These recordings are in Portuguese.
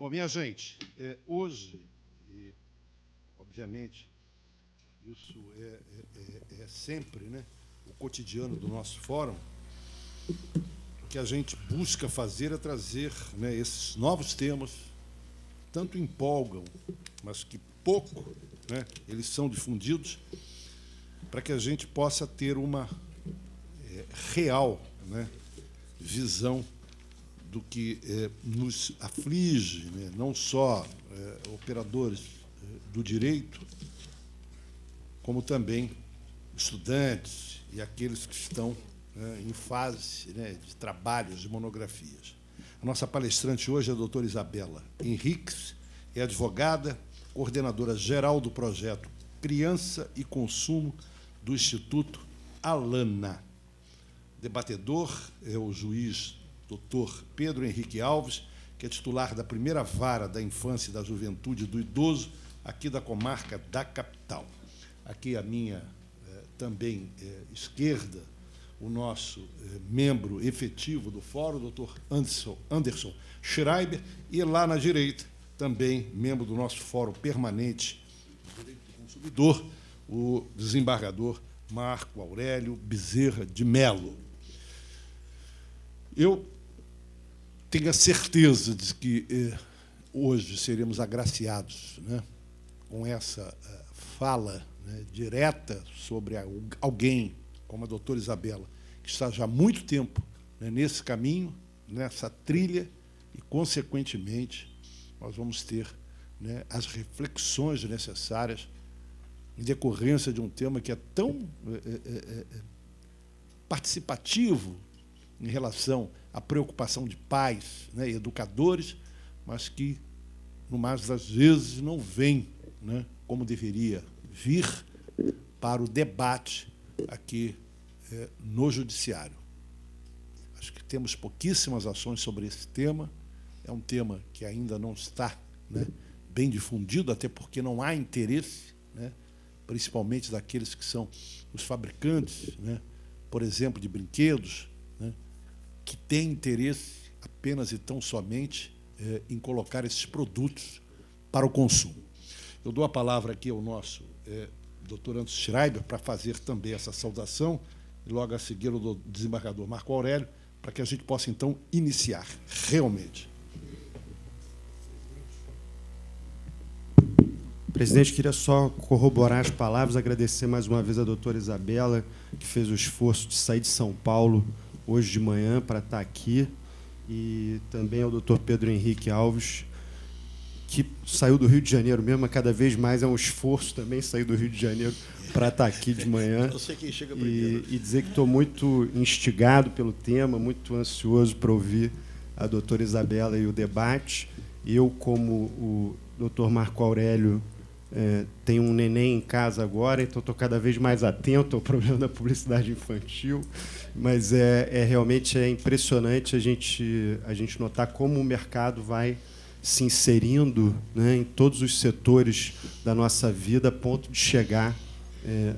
Bom, minha gente, hoje, e, obviamente, isso é sempre, né, o cotidiano do nosso fórum, o que a gente busca fazer é trazer, né, esses novos temas, tanto empolgam, mas que pouco, né, eles são difundidos, para que a gente possa ter uma real, né, visão do que nos aflige, né, não só operadores do direito, como também estudantes e aqueles que estão em fase, né, de trabalhos, de monografias. A nossa palestrante hoje é a doutora Isabela Henriques, é advogada, coordenadora geral do projeto Criança e Consumo do Instituto Alana. Debatedor é o juiz Dr. Pedro Henrique Alves, que é titular da primeira vara da infância e da juventude do idoso, aqui da comarca da capital. Aqui à minha também esquerda, o nosso membro efetivo do fórum, o doutor Anderson Schreiber, e lá na direita, também membro do nosso fórum permanente do direito do consumidor, o desembargador Marco Aurélio Bezerra de Mello. Eu tenho a certeza de que hoje seremos agraciados, né, com essa fala, né, direta sobre alguém como a doutora Isabela, que está já há muito tempo, né, nesse caminho, nessa trilha, e, consequentemente, nós vamos ter, né, as reflexões necessárias em decorrência de um tema que é tão participativo em relação à preocupação de pais, né, educadores, mas que, no mais das vezes, não vem, né, como deveria vir para o debate aqui no Judiciário. Acho que temos pouquíssimas ações sobre esse tema. É um tema que ainda não está, né, bem difundido, até porque não há interesse, né, principalmente daqueles que são os fabricantes, né, por exemplo, de brinquedos, né, que têm interesse apenas e tão somente em colocar esses produtos para o consumo. Eu dou a palavra aqui ao nosso doutor Anderson Schreiber para fazer também essa saudação, e logo a seguir o desembargador Marco Aurélio, para que a gente possa, então, iniciar realmente. Presidente, queria só corroborar as palavras, agradecer mais uma vez a doutora Isabela, que fez o esforço de sair de São Paulo hoje de manhã para estar aqui, e também ao doutor Pedro Henrique Alves, que saiu do Rio de Janeiro mesmo, cada vez mais é um esforço também sair do Rio de Janeiro para estar aqui de manhã. Eu sei quem chega primeiro. E dizer que estou muito instigado pelo tema, muito ansioso para ouvir a doutora Isabela e o debate. Eu, como o doutor Marco Aurélio, tenho um neném em casa agora, então estou cada vez mais atento ao problema da publicidade infantil, mas realmente impressionante a gente notar como o mercado vai se inserindo, né, em todos os setores da nossa vida, a ponto de chegar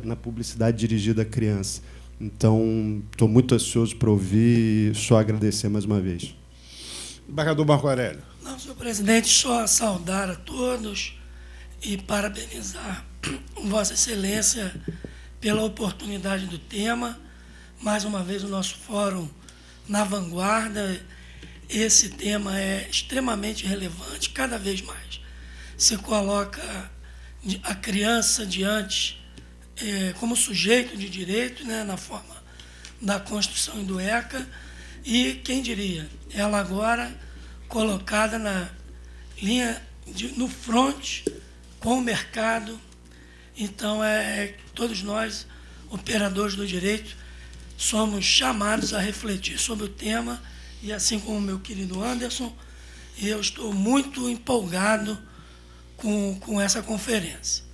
na publicidade dirigida à criança. Então, estou muito ansioso para ouvir e só agradecer mais uma vez. Embargador Marco Aurélio. Não, senhor presidente, só saudar a todos e parabenizar Vossa Excelência pela oportunidade do tema. Mais uma vez, o nosso fórum na vanguarda. Esse tema é extremamente relevante, cada vez mais. Se coloca a criança diante como sujeito de direito, né, na forma da Constituição e do ECA, e, quem diria, ela agora colocada na linha, no front, com o mercado. Então, todos nós, operadores do direito, somos chamados a refletir sobre o tema, e assim como o meu querido Anderson, eu estou muito empolgado com essa conferência.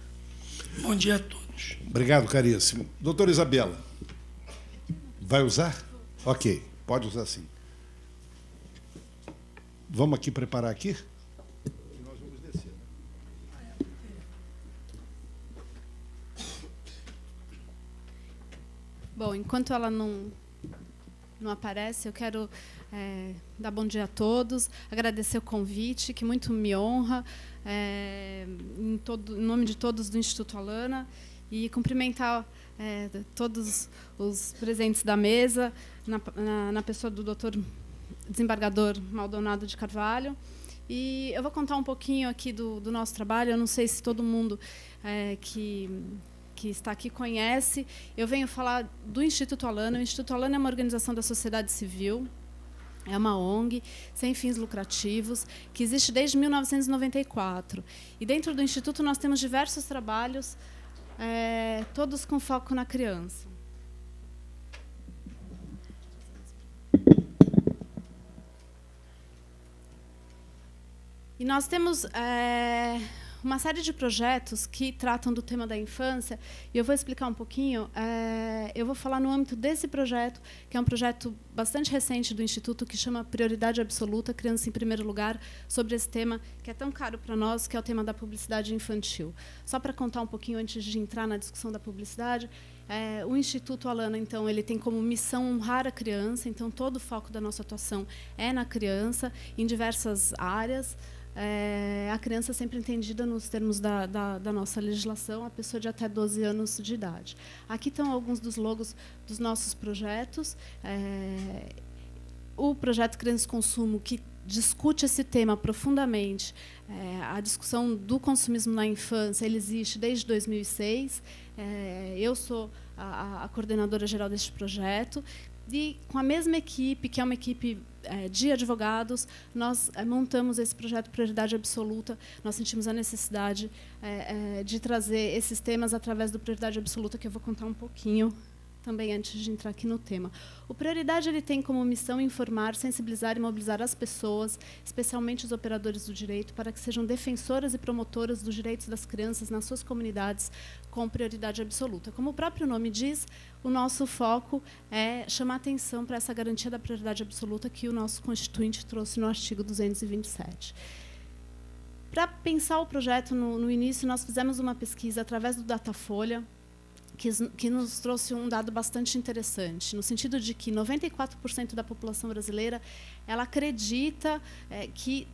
Bom dia a todos. Obrigado, caríssimo. Doutora Isabela, vai usar? Ok, pode usar sim. Vamos aqui preparar aqui? E nós vamos descer. Bom, enquanto ela não aparece, eu quero dar bom dia a todos, agradecer o convite, que muito me honra, em nome de todos do Instituto Alana, e cumprimentar todos os presentes da mesa, na pessoa do Dr. Desembargador Maldonado de Carvalho. E eu vou contar um pouquinho aqui do nosso trabalho. Eu não sei se todo mundo que está aqui conhece. Eu venho falar do Instituto Alana. O Instituto Alana é uma organização da sociedade civil, é uma ONG sem fins lucrativos, que existe desde 1994. E dentro do Instituto nós temos diversos trabalhos, todos com foco na criança. E nós temos uma série de projetos que tratam do tema da infância, e eu vou explicar um pouquinho. Eu vou falar no âmbito desse projeto, que é um projeto bastante recente do Instituto, que chama Prioridade Absoluta, Criança em Primeiro Lugar, sobre esse tema que é tão caro para nós, que é o tema da publicidade infantil. Só para contar um pouquinho, antes de entrar na discussão da publicidade, o Instituto Alana, então, ele tem como missão honrar a criança, então todo o foco da nossa atuação é na criança, em diversas áreas. A criança sempre entendida nos termos da nossa legislação, a pessoa de até 12 anos de idade. Aqui estão alguns dos logos dos nossos projetos. O projeto Criança e Consumo, que discute esse tema profundamente, a discussão do consumismo na infância, ele existe desde 2006. Eu sou a coordenadora geral deste projeto. E, com a mesma equipe, que é uma equipe de advogados, nós montamos esse projeto Prioridade Absoluta. Nós sentimos a necessidade de trazer esses temas através do Prioridade Absoluta, que eu vou contar um pouquinho também antes de entrar aqui no tema. O Prioridade ele tem como missão informar, sensibilizar e mobilizar as pessoas, especialmente os operadores do direito, para que sejam defensoras e promotoras dos direitos das crianças nas suas comunidades com prioridade absoluta. Como o próprio nome diz, o nosso foco é chamar atenção para essa garantia da prioridade absoluta que o nosso Constituinte trouxe no artigo 227. Para pensar o projeto, no início, nós fizemos uma pesquisa através do Datafolha, que nos trouxe um dado bastante interessante, no sentido de que 94% da população brasileira ela acredita que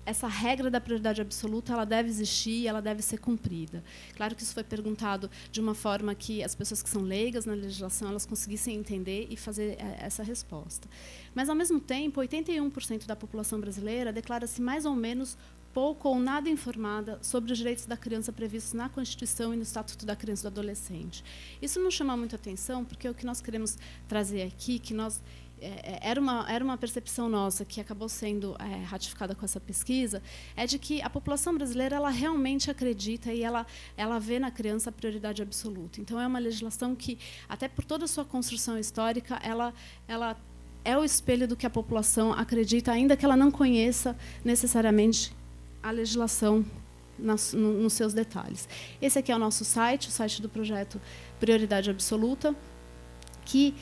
essa regra da prioridade absoluta ela deve existir e ela deve ser cumprida. Claro que isso foi perguntado de uma forma que as pessoas que são leigas na legislação elas conseguissem entender e fazer essa resposta. Mas, ao mesmo tempo, 81% da população brasileira declara-se mais ou menos pouco ou nada informada sobre os direitos da criança previstos na Constituição e no Estatuto da Criança e do Adolescente. Isso não chama muita atenção, porque o que nós queremos trazer aqui, que nós era uma percepção nossa que acabou sendo ratificada com essa pesquisa, é de que a população brasileira ela realmente acredita e ela vê na criança a prioridade absoluta. Então, é uma legislação que, até por toda a sua construção histórica, ela é o espelho do que a população acredita, ainda que ela não conheça necessariamente a legislação nos seus detalhes. Esse aqui é o nosso site, o site do projeto Prioridade Absoluta, que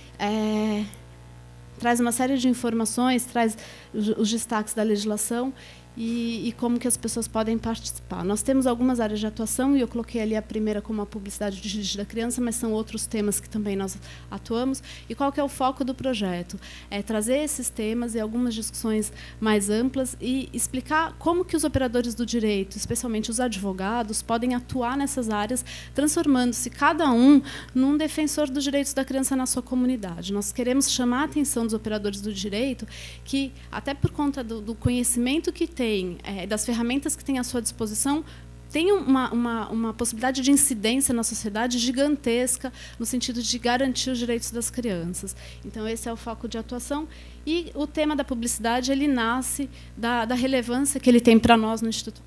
traz uma série de informações, traz os destaques da legislação e como que as pessoas podem participar. Nós temos algumas áreas de atuação, e eu coloquei ali a primeira como a publicidade dirigida à criança, mas são outros temas que também nós atuamos. E qual que é o foco do projeto? É trazer esses temas e algumas discussões mais amplas e explicar como que os operadores do direito, especialmente os advogados, podem atuar nessas áreas, transformando-se cada um num defensor dos direitos da criança na sua comunidade. Nós queremos chamar a atenção dos operadores do direito que, até por conta do conhecimento que tem, das ferramentas que tem à sua disposição, tem uma possibilidade de incidência na sociedade gigantesca, no sentido de garantir os direitos das crianças. Então, esse é o foco de atuação. E o tema da publicidade ele nasce da relevância que ele tem para nós no Instituto.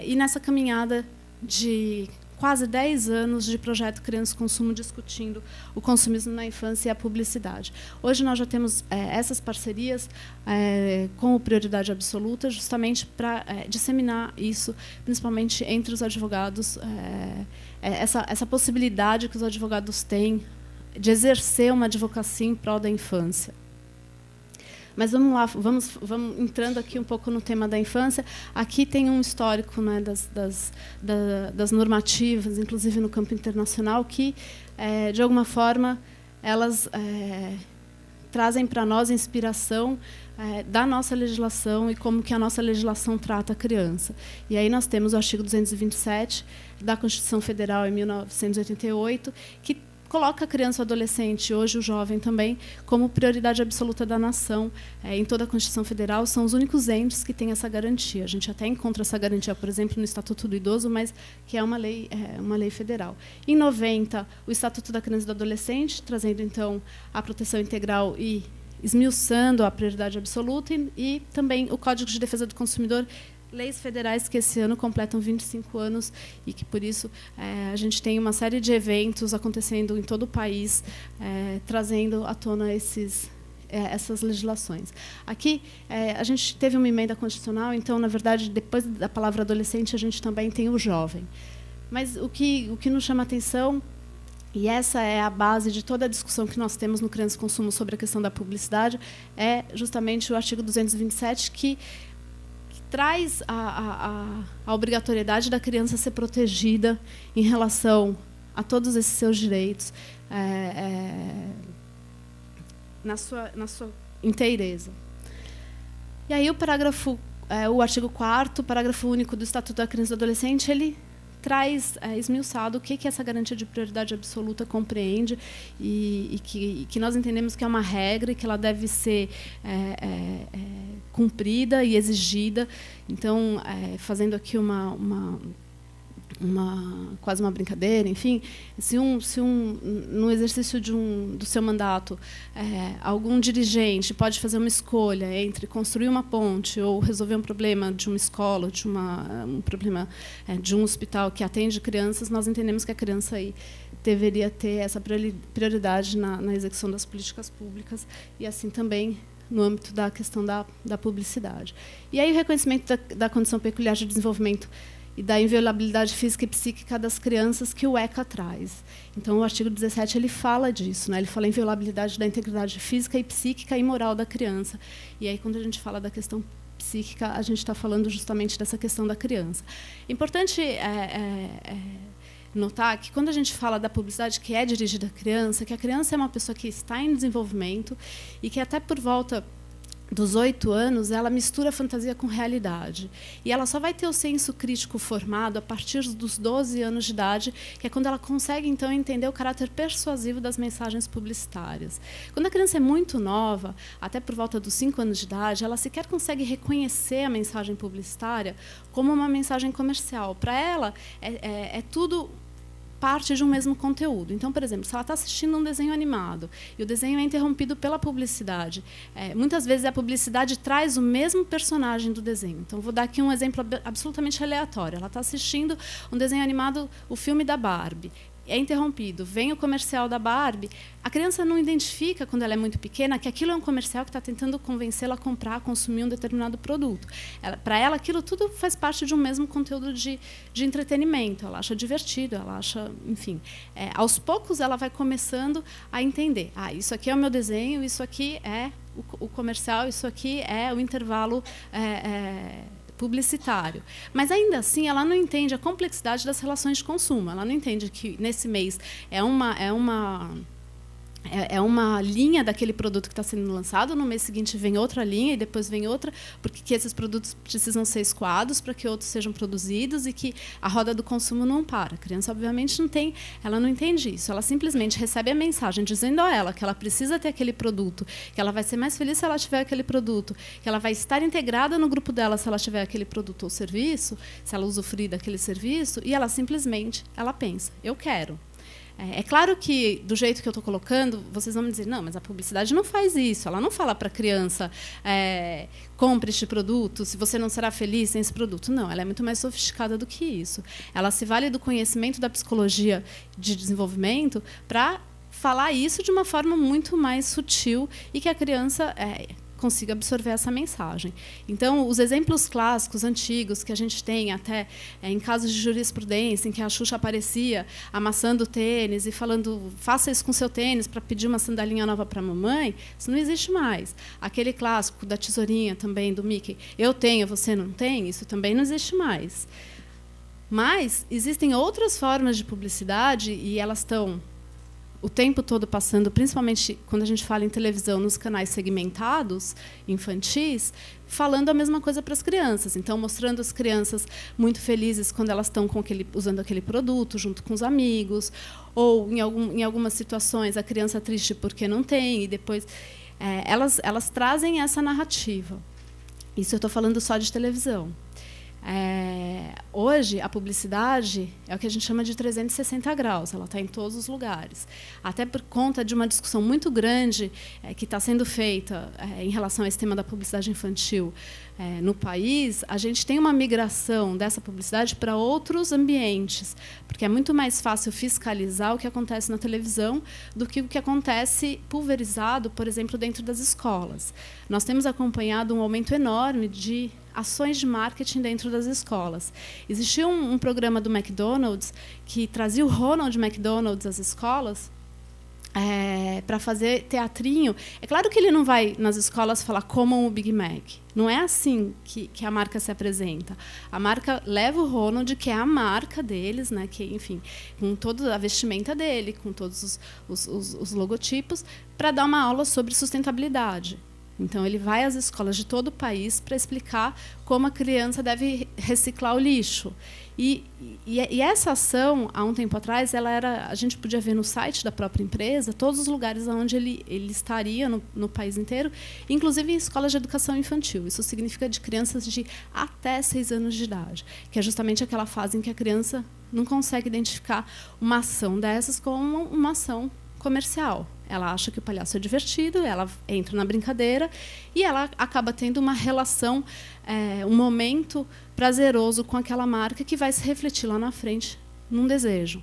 E nessa caminhada de quase 10 anos de projeto Criança e Consumo discutindo o consumismo na infância e a publicidade. Hoje nós já temos essas parcerias com o Prioridade Absoluta, justamente para disseminar isso, principalmente entre os advogados, essa possibilidade que os advogados têm de exercer uma advocacia em prol da infância. Mas vamos lá, vamos entrando aqui um pouco no tema da infância. Aqui tem um histórico, né, das normativas, inclusive no campo internacional, que, de alguma forma, elas trazem para nós inspiração da nossa legislação e como que a nossa legislação trata a criança. E aí nós temos o artigo 227 da Constituição Federal, em 1988, que coloca a criança e o adolescente, hoje o jovem também, como prioridade absoluta da nação. Em toda a Constituição Federal, são os únicos entes que têm essa garantia. A gente até encontra essa garantia, por exemplo, no Estatuto do Idoso, mas que é uma lei federal. Em 90, o Estatuto da Criança e do Adolescente, trazendo, então, a proteção integral e esmiuçando a prioridade absoluta, e também o Código de Defesa do Consumidor, leis federais que esse ano completam 25 anos e que, por isso, a gente tem uma série de eventos acontecendo em todo o país, trazendo à tona essas legislações. Aqui, a gente teve uma emenda constitucional, então, na verdade, depois da palavra adolescente, a gente também tem o jovem. Mas o que nos chama a atenção, e essa é a base de toda a discussão que nós temos no Criança e Consumo sobre a questão da publicidade, é justamente o artigo 227, que traz a obrigatoriedade da criança ser protegida em relação a todos esses seus direitos na sua inteireza. E aí o artigo 4º, parágrafo único do Estatuto da Criança e do Adolescente, ele traz esmiuçado o que essa garantia de prioridade absoluta compreende e que nós entendemos que é uma regra e que ela deve ser cumprida e exigida. Então, fazendo aqui quase uma brincadeira, enfim, se no exercício do seu mandato, algum dirigente pode fazer uma escolha entre construir uma ponte ou resolver um problema de uma escola, um problema de um hospital que atende crianças, nós entendemos que a criança aí deveria ter essa prioridade na execução das políticas públicas e assim também no âmbito da questão da publicidade. E aí o reconhecimento da condição peculiar de desenvolvimento e da inviolabilidade física e psíquica das crianças que o ECA traz. Então, o artigo 17 ele fala disso, né? Ele fala em inviolabilidade da integridade física e psíquica e moral da criança. E aí, quando a gente fala da questão psíquica, a gente está falando justamente dessa questão da criança. É importante notar que, quando a gente fala da publicidade que é dirigida à criança, que a criança é uma pessoa que está em desenvolvimento e que até por volta dos 8 anos, ela mistura fantasia com realidade. E ela só vai ter o senso crítico formado a partir dos 12 anos de idade, que é quando ela consegue, então, entender o caráter persuasivo das mensagens publicitárias. Quando a criança é muito nova, até por volta dos 5 anos de idade, ela sequer consegue reconhecer a mensagem publicitária como uma mensagem comercial. Para ela, é tudo parte de um mesmo conteúdo. Então, por exemplo, se ela está assistindo um desenho animado e o desenho é interrompido pela publicidade, muitas vezes a publicidade traz o mesmo personagem do desenho. Então, vou dar aqui um exemplo absolutamente aleatório. Ela está assistindo um desenho animado, o filme da Barbie. É interrompido, vem o comercial da Barbie, a criança não identifica, quando ela é muito pequena, que aquilo é um comercial que está tentando convencê-la a comprar, a consumir um determinado produto. Para ela, aquilo tudo faz parte de um mesmo conteúdo de entretenimento. Ela acha divertido, ela acha, enfim. Aos poucos, ela vai começando a entender. Isso aqui é o meu desenho, isso aqui é o comercial, isso aqui é o intervalo publicitário. Mas, ainda assim, ela não entende a complexidade das relações de consumo. Ela não entende que, nesse mês, é uma linha daquele produto que está sendo lançado, no mês seguinte vem outra linha e depois vem outra, porque esses produtos precisam ser escoados para que outros sejam produzidos e que a roda do consumo não para. A criança, obviamente, ela não entende isso. Ela simplesmente recebe a mensagem dizendo a ela que ela precisa ter aquele produto, que ela vai ser mais feliz se ela tiver aquele produto, que ela vai estar integrada no grupo dela se ela tiver aquele produto ou serviço, se ela usufruir daquele serviço, e ela simplesmente pensa, eu quero. É claro que, do jeito que eu estou colocando, vocês vão me dizer, não, mas a publicidade não faz isso. Ela não fala para a criança, compre este produto, se você não será feliz sem esse produto. Não, ela é muito mais sofisticada do que isso. Ela se vale do conhecimento da psicologia de desenvolvimento para falar isso de uma forma muito mais sutil e que a criança consiga absorver essa mensagem. Então, os exemplos clássicos, antigos, que a gente tem até em casos de jurisprudência, em que a Xuxa aparecia amassando o tênis e falando, faça isso com seu tênis para pedir uma sandalinha nova para a mamãe, isso não existe mais. Aquele clássico da tesourinha também, do Mickey, eu tenho, você não tem, isso também não existe mais. Mas existem outras formas de publicidade e elas estão o tempo todo passando, principalmente quando a gente fala em televisão, nos canais segmentados, infantis, falando a mesma coisa para as crianças. Então, mostrando as crianças muito felizes quando elas estão usando aquele produto, junto com os amigos, ou, em algumas situações, a criança triste porque não tem, e depois... elas trazem essa narrativa. Isso eu estou falando só de televisão. Hoje, a publicidade é o que a gente chama de 360 graus, ela está em todos os lugares. Até por conta de uma discussão muito grande que está sendo feita em relação a esse tema da publicidade infantil no país, a gente tem uma migração dessa publicidade para outros ambientes, porque é muito mais fácil fiscalizar o que acontece na televisão do que o que acontece pulverizado, por exemplo, dentro das escolas. Nós temos acompanhado um aumento enorme de ações de marketing dentro das escolas. Existia um programa do McDonald's que trazia o Ronald McDonald's às escolas para fazer teatrinho. É claro que ele não vai nas escolas falar comam o Big Mac. Não é assim que a marca se apresenta. A marca leva o Ronald, que é a marca deles, né, que, enfim, com toda a vestimenta dele, com todos os logotipos, para dar uma aula sobre sustentabilidade. Então, ele vai às escolas de todo o país para explicar como a criança deve reciclar o lixo. E essa ação, há um tempo atrás, a gente podia ver no site da própria empresa todos os lugares onde ele estaria no país inteiro, inclusive em escolas de educação infantil. Isso significa de crianças de até 6 anos de idade, que é justamente aquela fase em que a criança não consegue identificar uma ação dessas como uma ação comercial. Ela acha que o palhaço é divertido, ela entra na brincadeira e ela acaba tendo uma relação, um momento prazeroso com aquela marca que vai se refletir lá na frente num desejo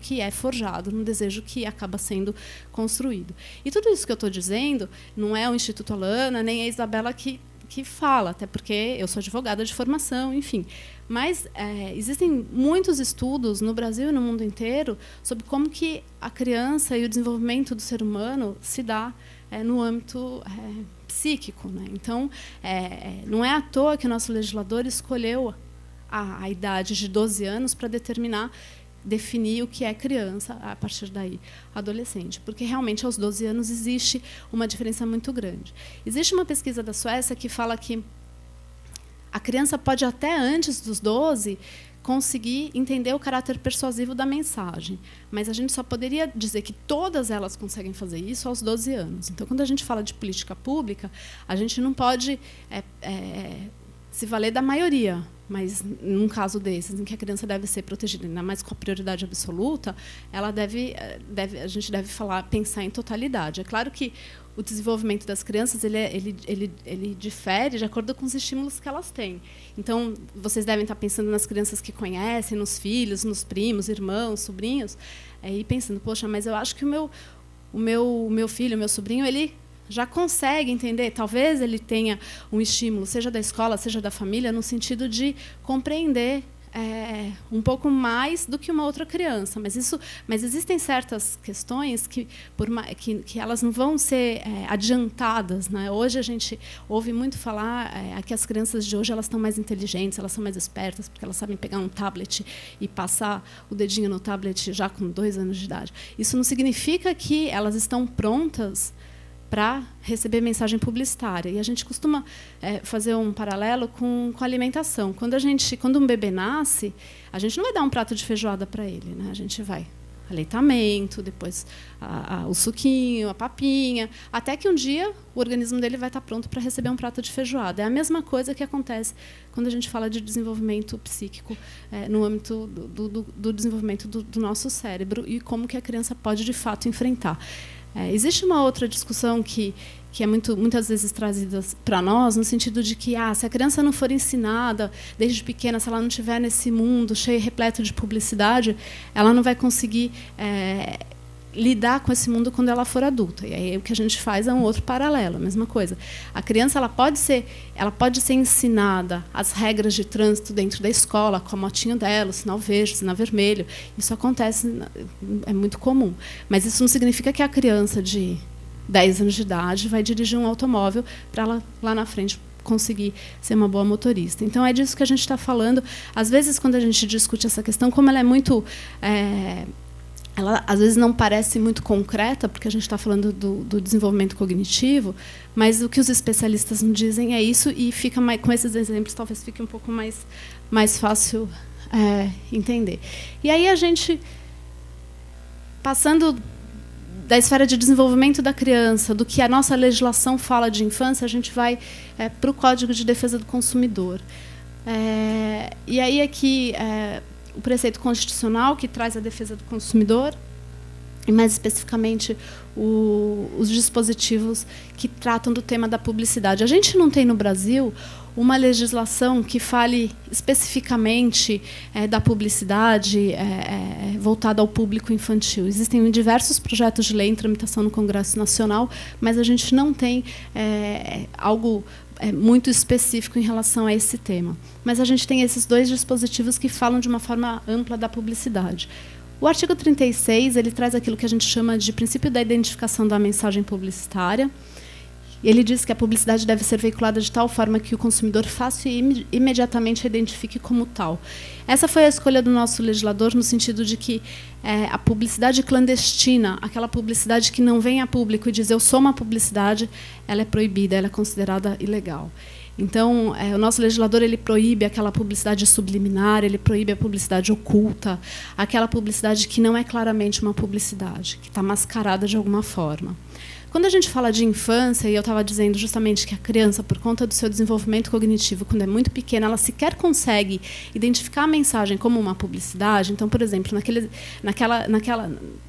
que é forjado, num desejo que acaba sendo construído. E tudo isso que eu estou dizendo não é o Instituto Alana, nem a Isabela que fala, até porque eu sou advogada de formação, enfim. Mas existem muitos estudos no Brasil e no mundo inteiro sobre como que a criança e o desenvolvimento do ser humano se dá no âmbito psíquico, né? Então, não é à toa que o nosso legislador escolheu a idade de 12 anos para definir o que é criança, a partir daí, adolescente. Porque, realmente, aos 12 anos, existe uma diferença muito grande. Existe uma pesquisa da Suécia que fala que a criança pode, até antes dos 12, conseguir entender o caráter persuasivo da mensagem. Mas a gente só poderia dizer que todas elas conseguem fazer isso aos 12 anos. Então, quando a gente fala de política pública, a gente não pode se valer da maioria. Mas, num caso desses, em que a criança deve ser protegida, ainda mais com a prioridade absoluta, a gente deve pensar em totalidade. É claro que o desenvolvimento das crianças ele difere de acordo com os estímulos que elas têm. Então, vocês devem estar pensando nas crianças que conhecem, nos filhos, nos primos, irmãos, sobrinhos, e pensando, poxa, mas eu acho que o meu filho, o meu sobrinho, ele já consegue entender, talvez ele tenha um estímulo, seja da escola, seja da família, no sentido de compreender um pouco mais do que uma outra criança. Mas existem certas questões que elas não vão ser adiantadas, né? Hoje a gente ouve muito falar que as crianças de hoje elas estão mais inteligentes, elas são mais espertas, porque elas sabem pegar um tablet e passar o dedinho no tablet já com 2 anos de idade. Isso não significa que elas estão prontas para receber mensagem publicitária. E a gente costuma fazer um paralelo com a alimentação. Quando um bebê nasce, a gente não vai dar um prato de feijoada para ele, né? A gente vai aleitamento, depois o suquinho, a papinha, até que um dia o organismo dele vai estar pronto para receber um prato de feijoada. É a mesma coisa que acontece quando a gente fala de desenvolvimento psíquico no âmbito do desenvolvimento do nosso cérebro e como que a criança pode, de fato, enfrentar. Existe uma outra discussão que é muitas vezes trazida para nós, no sentido de que se a criança não for ensinada desde pequena, se ela não estiver nesse mundo cheio, repleto de publicidade, ela não vai conseguir lidar com esse mundo quando ela for adulta. E aí o que a gente faz é um outro paralelo, a mesma coisa. A criança ela pode ser ensinada as regras de trânsito dentro da escola, com a motinha dela, o sinal verde, o sinal vermelho. Isso acontece, é muito comum. Mas isso não significa que a criança de 10 anos de idade vai dirigir um automóvel para ela, lá na frente, conseguir ser uma boa motorista. Então, é disso que a gente está falando. Às vezes, quando a gente discute essa questão, como ela é muito ela às vezes não parece muito concreta, porque a gente está falando do desenvolvimento cognitivo, mas o que os especialistas nos dizem é isso, e fica mais, com esses exemplos talvez fique um pouco mais fácil entender. E aí a gente, passando da esfera de desenvolvimento da criança, do que a nossa legislação fala de infância, a gente vai para o Código de Defesa do Consumidor. E aí aqui o preceito constitucional que traz a defesa do consumidor, e mais especificamente os dispositivos que tratam do tema da publicidade. A gente não tem no Brasil uma legislação que fale especificamente da publicidade voltada ao público infantil. Existem diversos projetos de lei em tramitação no Congresso Nacional, mas a gente não tem algo muito específico em relação a esse tema. Mas a gente tem esses dois dispositivos que falam de uma forma ampla da publicidade. O artigo 36, ele traz aquilo que a gente chama de princípio da identificação da mensagem publicitária. Ele diz que a publicidade deve ser veiculada de tal forma que o consumidor fácil e imediatamente a identifique como tal. Essa foi a escolha do nosso legislador, no sentido de que a publicidade clandestina, aquela publicidade que não vem a público e diz eu sou uma publicidade, ela é proibida, ela é considerada ilegal. Então, o nosso legislador ele proíbe aquela publicidade subliminar, ele proíbe a publicidade oculta, aquela publicidade que não é claramente uma publicidade, que está mascarada de alguma forma. Quando a gente fala de infância, e eu estava dizendo justamente que a criança, por conta do seu desenvolvimento cognitivo, quando é muito pequena, ela sequer consegue identificar a mensagem como uma publicidade. Então, por exemplo,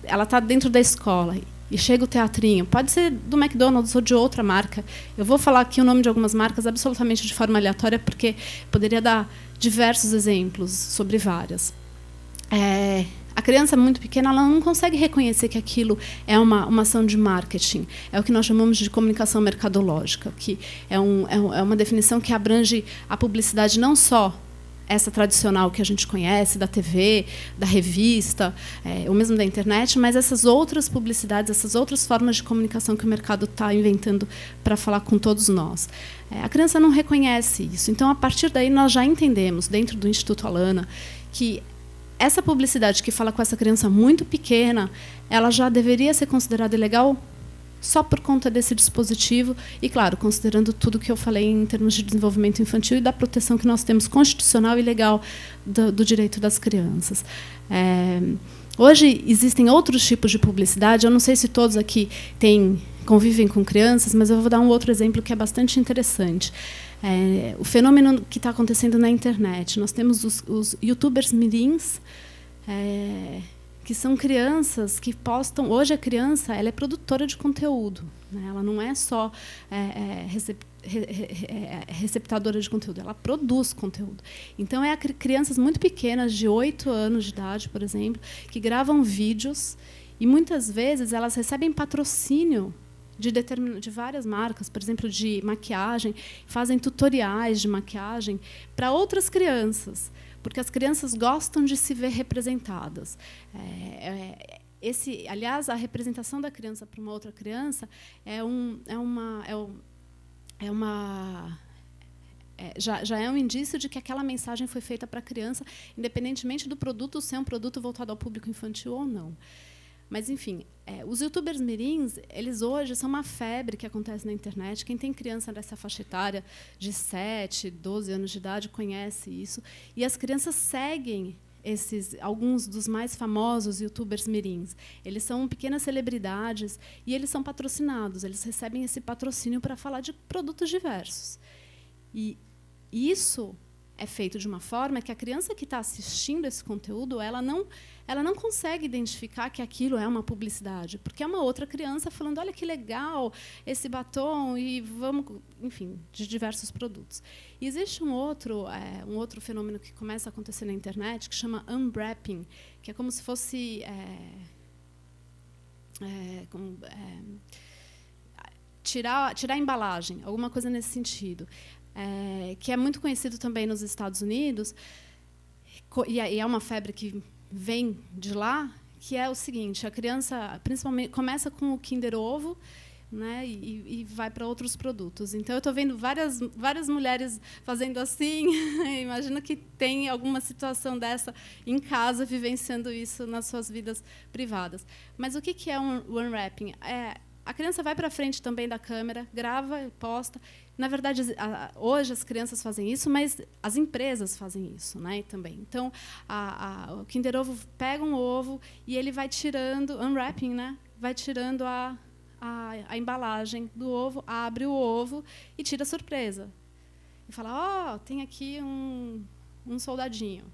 ela está dentro da escola e chega o teatrinho, pode ser do McDonald's ou de outra marca. Eu vou falar aqui o nome de algumas marcas absolutamente de forma aleatória, porque poderia dar diversos exemplos sobre várias. A criança muito pequena ela não consegue reconhecer que aquilo é uma ação de marketing. É o que nós chamamos de comunicação mercadológica, que é uma definição que abrange a publicidade não só essa tradicional que a gente conhece, da TV, da revista, ou mesmo da internet, mas essas outras publicidades, essas outras formas de comunicação que o mercado está inventando para falar com todos nós. A criança não reconhece isso. Então, a partir daí, nós já entendemos, dentro do Instituto Alana, que essa publicidade que fala com essa criança muito pequena, ela já deveria ser considerada ilegal só por conta desse dispositivo e, claro, considerando tudo que eu falei em termos de desenvolvimento infantil e da proteção que nós temos constitucional e legal do direito das crianças. Hoje existem outros tipos de publicidade, eu não sei se todos aqui convivem com crianças, mas eu vou dar um outro exemplo que é bastante interessante. O fenômeno que está acontecendo na internet. Nós temos os youtubers mirins, que são crianças que postam... Hoje a criança ela é produtora de conteúdo, né? Ela não é só receptadora de conteúdo, ela produz conteúdo. Então, crianças muito pequenas, de 8 anos de idade, por exemplo, que gravam vídeos e, muitas vezes, elas recebem patrocínio de várias marcas, por exemplo, de maquiagem, fazem tutoriais de maquiagem para outras crianças, porque as crianças gostam de se ver representadas. Aliás, a representação da criança para uma outra criança já é um indício de que aquela mensagem foi feita para a criança, independentemente do produto ser um produto voltado ao público infantil ou não. Mas, enfim, os youtubers mirins, eles hoje são uma febre que acontece na internet. Quem tem criança dessa faixa etária de 7, 12 anos de idade conhece isso. E as crianças seguem alguns dos mais famosos youtubers mirins. Eles são pequenas celebridades e eles são patrocinados. Eles recebem esse patrocínio para falar de produtos diversos. E isso é feito de uma forma que a criança que está assistindo esse conteúdo, ela não consegue identificar que aquilo é uma publicidade, porque é uma outra criança falando, olha que legal esse batom, e vamos, enfim, de diversos produtos. E existe um outro fenômeno que começa a acontecer na internet, que chama unwrapping, que é como se fosse tirar a embalagem, alguma coisa nesse sentido. Que é muito conhecido também nos Estados Unidos, e é uma febre que vem de lá, que é o seguinte: a criança, principalmente, começa com o Kinder Ovo, né, e vai para outros produtos. Então, eu estou vendo várias mulheres fazendo assim. Imagino que tem alguma situação dessa em casa, vivenciando isso nas suas vidas privadas. Mas o que é um unwrapping? A criança vai para frente também da câmera, grava, posta. Na verdade, hoje as crianças fazem isso, mas as empresas fazem isso, né, também. Então, o Kinder Ovo pega um ovo e ele vai tirando, unwrapping, né, vai tirando a embalagem do ovo, abre o ovo e tira a surpresa. E fala, tem aqui um soldadinho.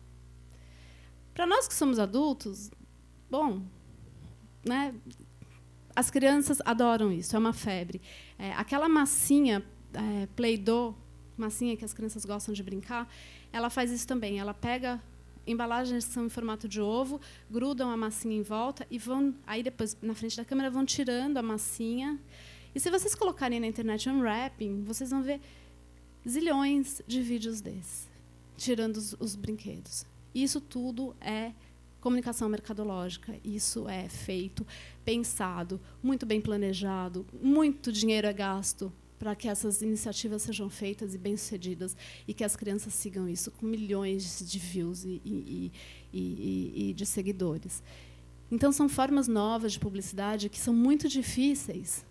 Para nós que somos adultos, bom, né, as crianças adoram isso, é uma febre. Aquela massinha Play-Doh, massinha que as crianças gostam de brincar, ela faz isso também. Ela pega embalagens que são em formato de ovo, grudam a massinha em volta e vão, aí depois, na frente da câmera, vão tirando a massinha. E se vocês colocarem na internet unwrapping, vocês vão ver zilhões de vídeos desses, tirando os brinquedos. Isso tudo é comunicação mercadológica. Isso é feito, pensado, muito bem planejado, muito dinheiro é gasto para que essas iniciativas sejam feitas e bem-sucedidas e que as crianças sigam isso com milhões de views e de seguidores. Então, são formas novas de publicidade que são muito difíceis.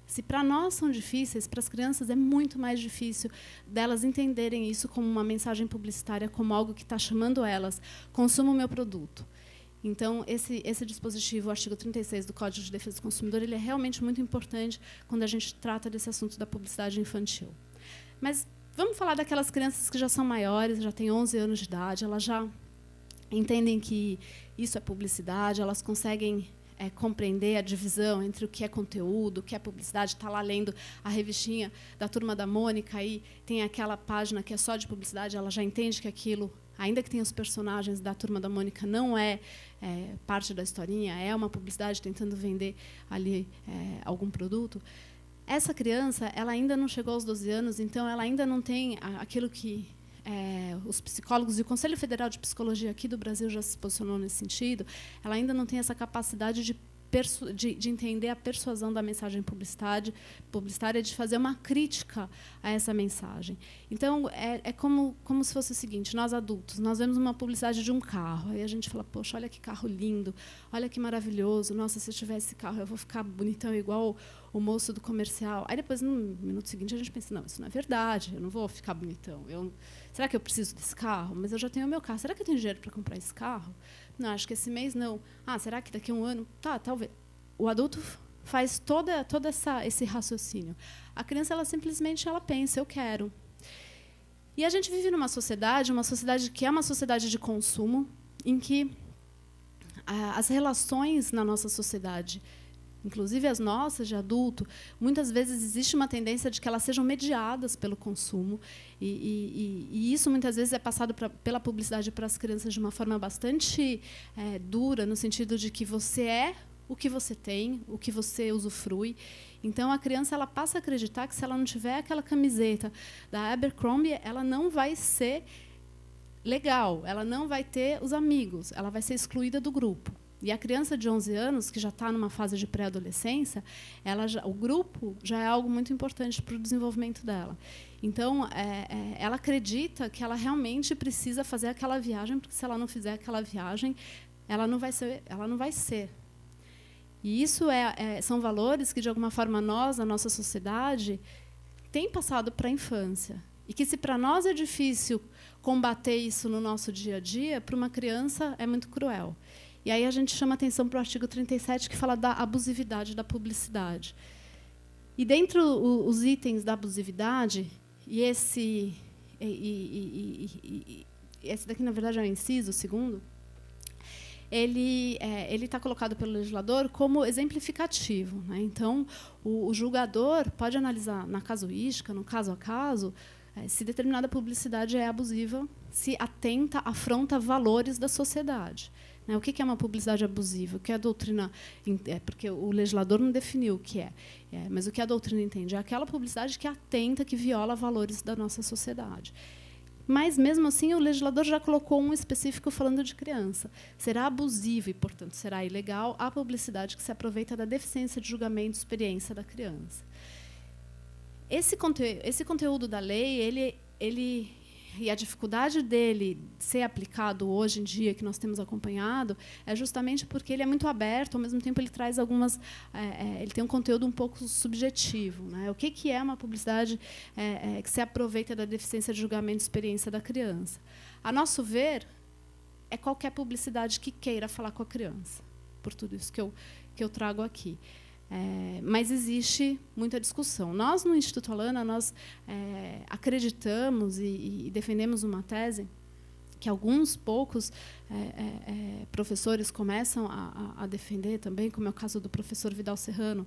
Se para nós são difíceis, para as crianças é muito mais difícil delas entenderem isso como uma mensagem publicitária, como algo que está chamando elas, consuma o meu produto. Então, esse dispositivo, o artigo 36 do Código de Defesa do Consumidor, ele é realmente muito importante quando a gente trata desse assunto da publicidade infantil. Mas vamos falar daquelas crianças que já são maiores, já têm 11 anos de idade, elas já entendem que isso é publicidade, elas conseguem compreender a divisão entre o que é conteúdo, o que é publicidade. Está lá lendo a revistinha da Turma da Mônica, aí tem aquela página que é só de publicidade, ela já entende que aquilo, ainda que tenha os personagens da Turma da Mônica, não é parte da historinha, é uma publicidade tentando vender ali algum produto. Essa criança, ela ainda não chegou aos 12 anos, então ela ainda não tem aquilo que os psicólogos e o Conselho Federal de Psicologia aqui do Brasil já se posicionou nesse sentido. Ela ainda não tem essa capacidade de entender a persuasão da mensagem publicitária, de fazer uma crítica a essa mensagem. Então, como se fosse o seguinte: nós adultos, nós vemos uma publicidade de um carro, aí a gente fala, poxa, olha que carro lindo, olha que maravilhoso, nossa, se eu tiver esse carro eu vou ficar bonitão igual o moço do comercial. Aí depois, no minuto seguinte, a gente pensa, não, isso não é verdade, eu não vou ficar bonitão. Será que eu preciso desse carro? Mas eu já tenho o meu carro. Será que eu tenho dinheiro para comprar esse carro? Não, acho que esse mês não. Será que daqui a um ano? Tá, talvez. O adulto faz todo esse raciocínio. A criança, ela simplesmente pensa, eu quero. E a gente vive numa sociedade que é uma sociedade de consumo, em que as relações na nossa sociedade, inclusive as nossas de adulto, muitas vezes existe uma tendência de que elas sejam mediadas pelo consumo, e isso muitas vezes é passado pela publicidade para as crianças de uma forma bastante dura, no sentido de que você é o que você tem, o que você usufrui. Então, a criança, ela passa a acreditar que, se ela não tiver aquela camiseta da Abercrombie, ela não vai ser legal, ela não vai ter os amigos, ela vai ser excluída do grupo. E a criança de 11 anos, que já está numa fase de pré-adolescência, o grupo já é algo muito importante para o desenvolvimento dela. Então, ela acredita que ela realmente precisa fazer aquela viagem, porque, se ela não fizer aquela viagem, ela não vai ser. E isso são valores que, de alguma forma, nós, a nossa sociedade, tem passado para a infância. E que, se para nós é difícil combater isso no nosso dia a dia, para uma criança é muito cruel. E aí a gente chama atenção para o artigo 37, que fala da abusividade da publicidade. E, dentre os itens da abusividade, esse daqui, na verdade, é o inciso, o segundo, ele está colocado pelo legislador como exemplificativo, né? Então, o julgador pode analisar na casuística, no caso a caso, se determinada publicidade é abusiva, se afronta valores da sociedade. O que é uma publicidade abusiva? O que a doutrina... porque o legislador não definiu o que é, mas o que a doutrina entende é aquela publicidade que atenta, que viola valores da nossa sociedade. Mas, mesmo assim, o legislador já colocou um específico falando de criança. Será abusivo e, portanto, será ilegal a publicidade que se aproveita da deficiência de julgamento e experiência da criança. Esse conteúdo da lei, e a dificuldade dele ser aplicado hoje em dia, que nós temos acompanhado, é justamente porque ele é muito aberto, ao mesmo tempo ele traz algumas... ele tem um conteúdo um pouco subjetivo. Né? O que é uma publicidade que se aproveita da deficiência de julgamento e experiência da criança? A nosso ver, é qualquer publicidade que queira falar com a criança, por tudo isso que eu trago aqui. Mas existe muita discussão. Nós, no Instituto Alana, nós acreditamos e defendemos uma tese que alguns poucos professores começam a defender também, como é o caso do professor Vidal Serrano,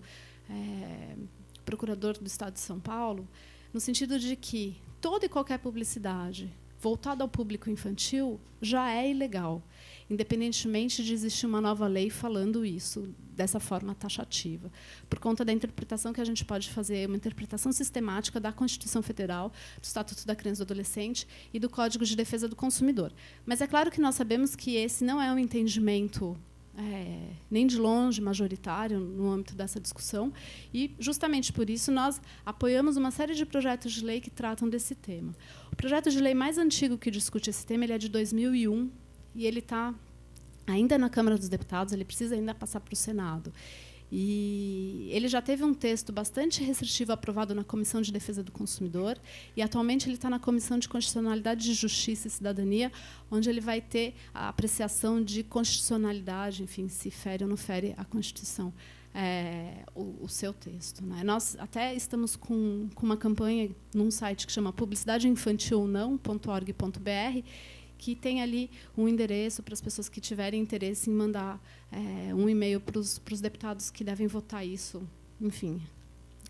procurador do Estado de São Paulo, no sentido de que toda e qualquer publicidade voltada ao público infantil já é ilegal, independentemente de existir uma nova lei falando isso dessa forma taxativa, por conta da interpretação que a gente pode fazer, uma interpretação sistemática da Constituição Federal, do Estatuto da Criança e do Adolescente e do Código de Defesa do Consumidor. Mas é claro que nós sabemos que esse não é um entendimento nem de longe majoritário no âmbito dessa discussão, e, justamente por isso, nós apoiamos uma série de projetos de lei que tratam desse tema. O projeto de lei mais antigo que discute esse tema ele é de 2001, e ele está ainda na Câmara dos Deputados, ele precisa ainda passar para o Senado. E ele já teve um texto bastante restritivo aprovado na Comissão de Defesa do Consumidor, e atualmente ele está na Comissão de Constitucionalidade de Justiça e Cidadania, onde ele vai ter a apreciação de constitucionalidade, enfim, se fere ou não fere a Constituição, o seu texto. Né? Nós até estamos com uma campanha num site que chama publicidadeinfantilnão.org.br, que tem ali um endereço para as pessoas que tiverem interesse em mandar um e-mail para os deputados que devem votar isso. Enfim,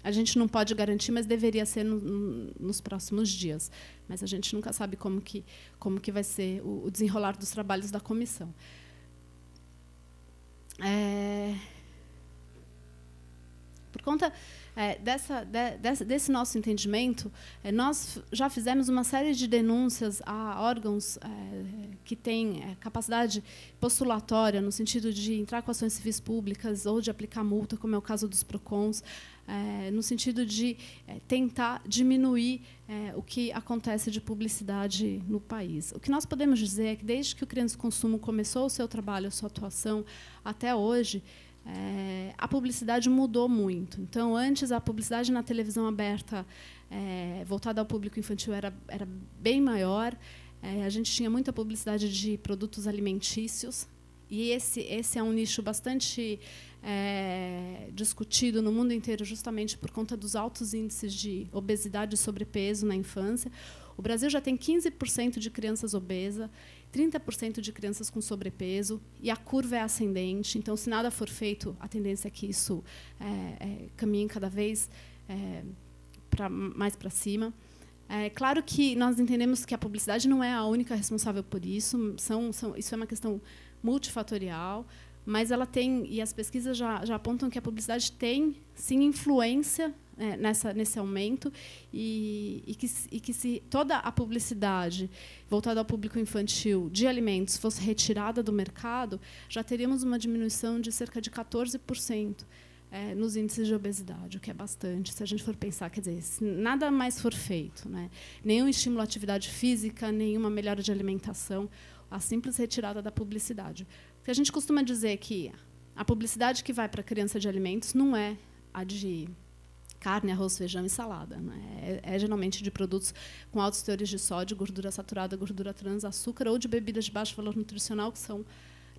a gente não pode garantir, mas deveria ser nos próximos dias. Mas a gente nunca sabe como que vai ser o desenrolar dos trabalhos da comissão. Por conta desse nosso entendimento, nós já fizemos uma série de denúncias a órgãos que têm capacidade postulatória, no sentido de entrar com ações civis públicas ou de aplicar multa, como é o caso dos PROCONs, no sentido de tentar diminuir o que acontece de publicidade no país. O que nós podemos dizer é que, desde que o Criança e Consumo começou o seu trabalho, a sua atuação, até hoje, a publicidade mudou muito. Então, antes, a publicidade na televisão aberta, voltada ao público infantil, era bem maior. A gente tinha muita publicidade de produtos alimentícios, e esse é um nicho bastante discutido no mundo inteiro, justamente por conta dos altos índices de obesidade e sobrepeso na infância. O Brasil já tem 15% de crianças obesas, 30% de crianças com sobrepeso, e a curva é ascendente. Então, se nada for feito, a tendência é que isso caminhe cada vez mais para cima. É claro que nós entendemos que a publicidade não é a única responsável por isso. Isso é uma questão multifatorial, mas ela tem, e as pesquisas já apontam que a publicidade tem, sim, influência nesse aumento, e que se toda a publicidade voltada ao público infantil de alimentos fosse retirada do mercado, já teríamos uma diminuição de cerca de 14% nos índices de obesidade, o que é bastante, se a gente for pensar. Quer dizer, se nada mais for feito, né, nenhum estímulo à atividade física, nenhuma melhora de alimentação, a simples retirada da publicidade. Porque a gente costuma dizer que a publicidade que vai para a criança de alimentos não é a de carne, arroz, feijão e salada. Né? Geralmente de produtos com altos teores de sódio, gordura saturada, gordura trans, açúcar, ou de bebidas de baixo valor nutricional, que são,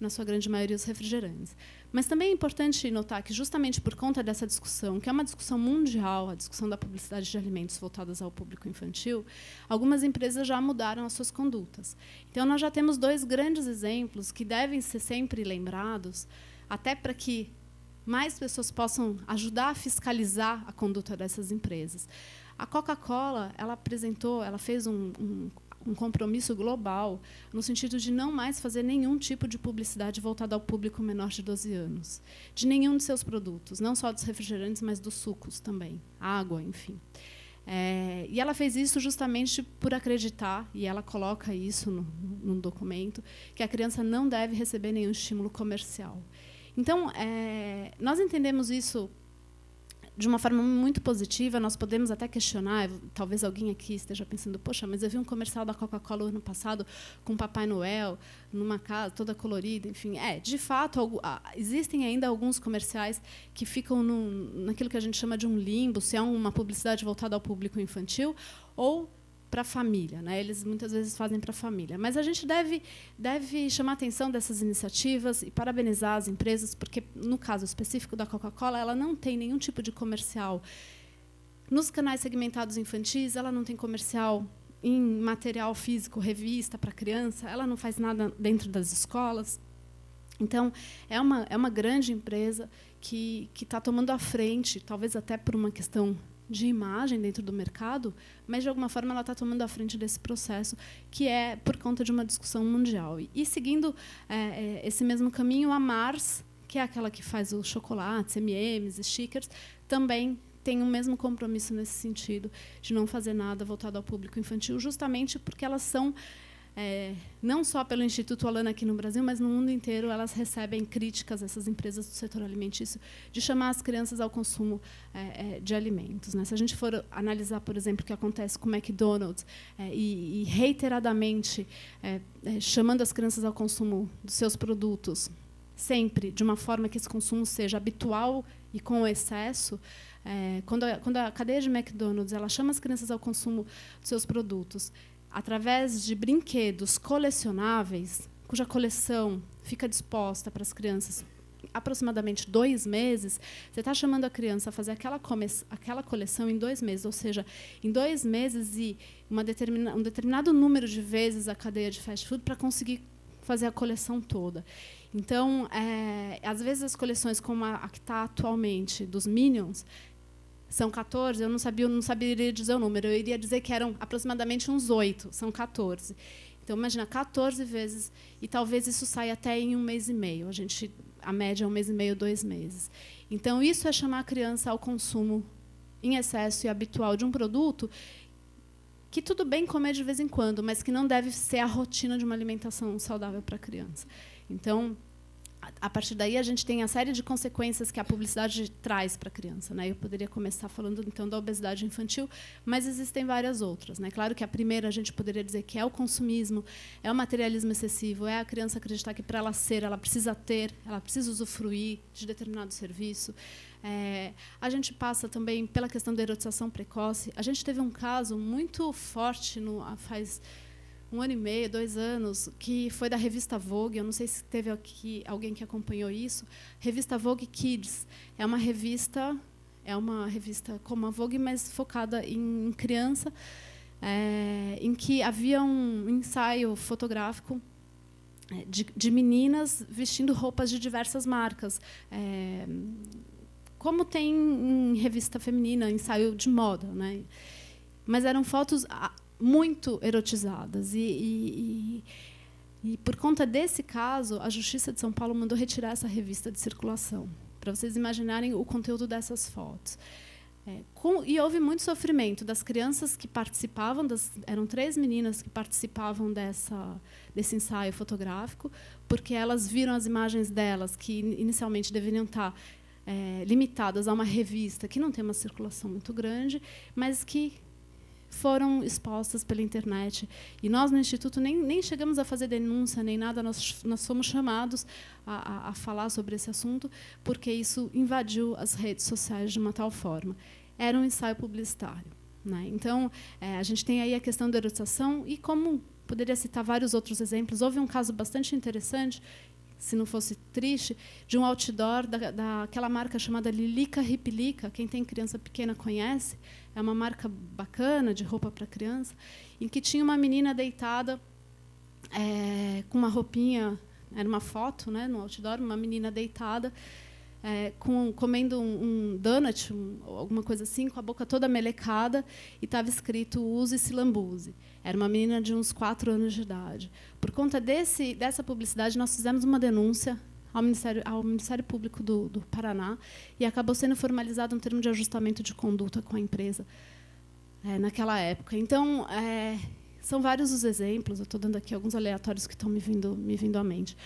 na sua grande maioria, os refrigerantes. Mas também é importante notar que, justamente por conta dessa discussão, que é uma discussão mundial, a discussão da publicidade de alimentos voltadas ao público infantil, algumas empresas já mudaram as suas condutas. Então, nós já temos 2 grandes exemplos que devem ser sempre lembrados, até para que mais pessoas possam ajudar a fiscalizar a conduta dessas empresas. A Coca-Cola, ela fez um compromisso global, no sentido de não mais fazer nenhum tipo de publicidade voltada ao público menor de 12 anos, de nenhum de seus produtos, não só dos refrigerantes, mas dos sucos também, água, enfim. E ela fez isso justamente por acreditar, e ela coloca isso no documento, que a criança não deve receber nenhum estímulo comercial. Então, nós entendemos isso de uma forma muito positiva. Nós podemos até questionar, talvez alguém aqui esteja pensando, poxa, mas eu vi um comercial da Coca-Cola no ano passado com o Papai Noel, numa casa toda colorida, enfim. De fato, existem ainda alguns comerciais que ficam naquilo que a gente chama de um limbo, se é uma publicidade voltada ao público infantil ou para a família, né? Eles muitas vezes fazem para a família. Mas a gente deve chamar a atenção dessas iniciativas e parabenizar as empresas, porque, no caso específico da Coca-Cola, ela não tem nenhum tipo de comercial. Nos canais segmentados infantis, ela não tem comercial em material físico, revista para criança, ela não faz nada dentro das escolas. Então, é uma grande empresa que está tomando a frente, talvez até por uma questão de imagem dentro do mercado, mas, de alguma forma, ela está tomando a frente desse processo, que é por conta de uma discussão mundial. E seguindo esse mesmo caminho, a Mars, que é aquela que faz os chocolates, M&M's, stickers, também tem o mesmo compromisso nesse sentido, de não fazer nada voltado ao público infantil, justamente porque elas são, não só pelo Instituto Alana aqui no Brasil, mas no mundo inteiro, elas recebem críticas, essas empresas do setor alimentício, de chamar as crianças ao consumo de alimentos, né? Se a gente for analisar, por exemplo, o que acontece com o McDonald's e reiteradamente chamando as crianças ao consumo dos seus produtos, sempre de uma forma que esse consumo seja habitual e com excesso, quando a cadeia de McDonald's ela chama as crianças ao consumo dos seus produtos através de brinquedos colecionáveis, cuja coleção fica disposta para as crianças aproximadamente 2 meses, você está chamando a criança a fazer aquela coleção em 2 meses, ou seja, em 2 meses e um determinado número de vezes a cadeia de fast food para conseguir fazer a coleção toda. Então, às vezes as coleções como a que está atualmente dos Minions são 14, eu não saberia dizer o número, eu iria dizer que eram aproximadamente uns 8, são 14. Então, imagina, 14 vezes, e talvez isso saia até em 1 mês e meio. A média é 1 mês e meio, 2 meses. Então, isso é chamar a criança ao consumo em excesso e habitual de um produto que tudo bem comer de vez em quando, mas que não deve ser a rotina de uma alimentação saudável para a criança. Então, a partir daí, a gente tem a série de consequências que a publicidade traz para a criança, né? Eu poderia começar falando, então, da obesidade infantil, mas existem várias outras, né? Claro que a primeira a gente poderia dizer que é o consumismo, é o materialismo excessivo, é a criança acreditar que, para ela ser, ela precisa ter, ela precisa usufruir de determinado serviço. A gente passa também pela questão da erotização precoce. A gente teve um caso muito forte faz 1 ano e meio, 2 anos, que foi da revista Vogue. Eu não sei se teve aqui alguém que acompanhou isso. Revista Vogue Kids é uma revista como a Vogue, mas focada em criança, em que havia um ensaio fotográfico de meninas vestindo roupas de diversas marcas, como tem em revista feminina, ensaio de moda, né? Mas eram fotos muito erotizadas. E por conta desse caso, a Justiça de São Paulo mandou retirar essa revista de circulação, para vocês imaginarem o conteúdo dessas fotos. E houve muito sofrimento das crianças que participavam, eram 3 meninas que participavam desse ensaio fotográfico, porque elas viram as imagens delas, que inicialmente deveriam estar limitadas a uma revista que não tem uma circulação muito grande, mas que foram expostas pela internet. E nós, no Instituto, nem chegamos a fazer denúncia, nem nada, nós fomos chamados a falar sobre esse assunto, porque isso invadiu as redes sociais de uma tal forma. Era um ensaio publicitário, né? Então, a gente tem aí a questão da erotização, e como poderia citar vários outros exemplos, houve um caso bastante interessante, se não fosse triste, de um outdoor daquela marca chamada Lilica Ripilica. Quem tem criança pequena conhece. É uma marca bacana de roupa para criança, em que tinha uma menina deitada com uma roupinha, era uma foto, né, no outdoor, uma menina deitada comendo um donut, alguma coisa assim, com a boca toda melecada, e estava escrito "use-se lambuze". Era uma menina de uns 4 anos de idade. Por conta dessa publicidade, nós fizemos uma denúncia ao Ministério Público do Paraná, e acabou sendo formalizado um termo de ajustamento de conduta com a empresa. naquela época. Então, são vários os exemplos, eu estou dando aqui alguns aleatórios que estão me vindo à mente.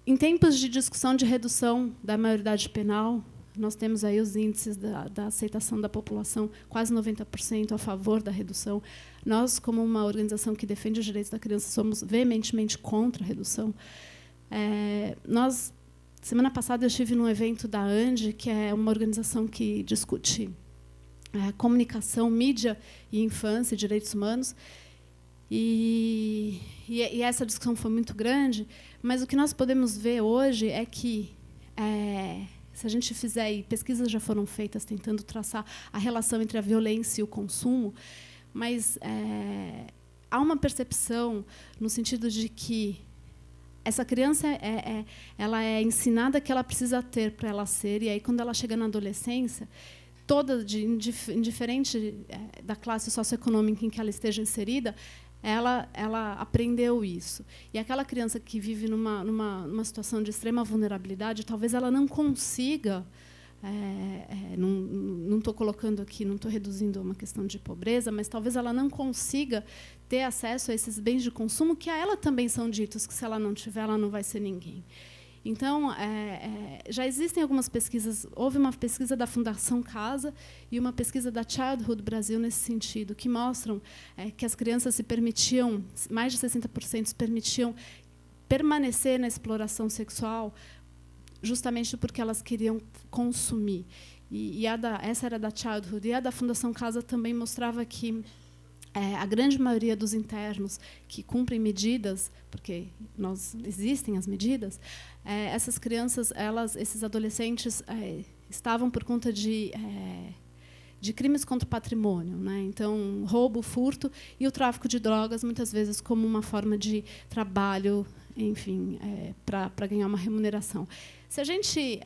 Em tempos de discussão de redução da maioridade penal, nós temos aí os índices da aceitação da população, quase 90% a favor da redução. Nós, como uma organização que defende os direitos da criança, somos veementemente contra a redução. Semana passada, eu estive num evento da ANDI, que é uma organização que discute comunicação, mídia e infância e direitos humanos. E essa discussão foi muito grande, mas o que nós podemos ver hoje é que, se a gente fizer, e pesquisas já foram feitas tentando traçar a relação entre a violência e o consumo, mas há uma percepção no sentido de que essa criança ela é ensinada que ela precisa ter para ela ser, e aí, quando ela chega na adolescência, toda, indiferente da classe socioeconômica em que ela esteja inserida, ela aprendeu isso. E aquela criança que vive numa situação de extrema vulnerabilidade, talvez ela não consiga, não estou colocando aqui, não estou reduzindo a uma questão de pobreza, mas talvez ela não consiga ter acesso a esses bens de consumo que a ela também são ditos que, se ela não tiver, ela não vai ser ninguém. Então, já existem algumas pesquisas. Houve uma pesquisa da Fundação Casa e uma pesquisa da Childhood Brasil nesse sentido, que mostram que as crianças se permitiam, mais de 60% se permitiam permanecer na exploração sexual justamente porque elas queriam consumir. Essa era da Childhood. E a da Fundação Casa também mostrava que a grande maioria dos internos que cumprem medidas, porque existem as medidas, essas crianças, esses adolescentes, estavam por conta de crimes contra o patrimônio, né? Então, roubo, furto e o tráfico de drogas, muitas vezes como uma forma de trabalho, enfim, para ganhar uma remuneração. Se a gente,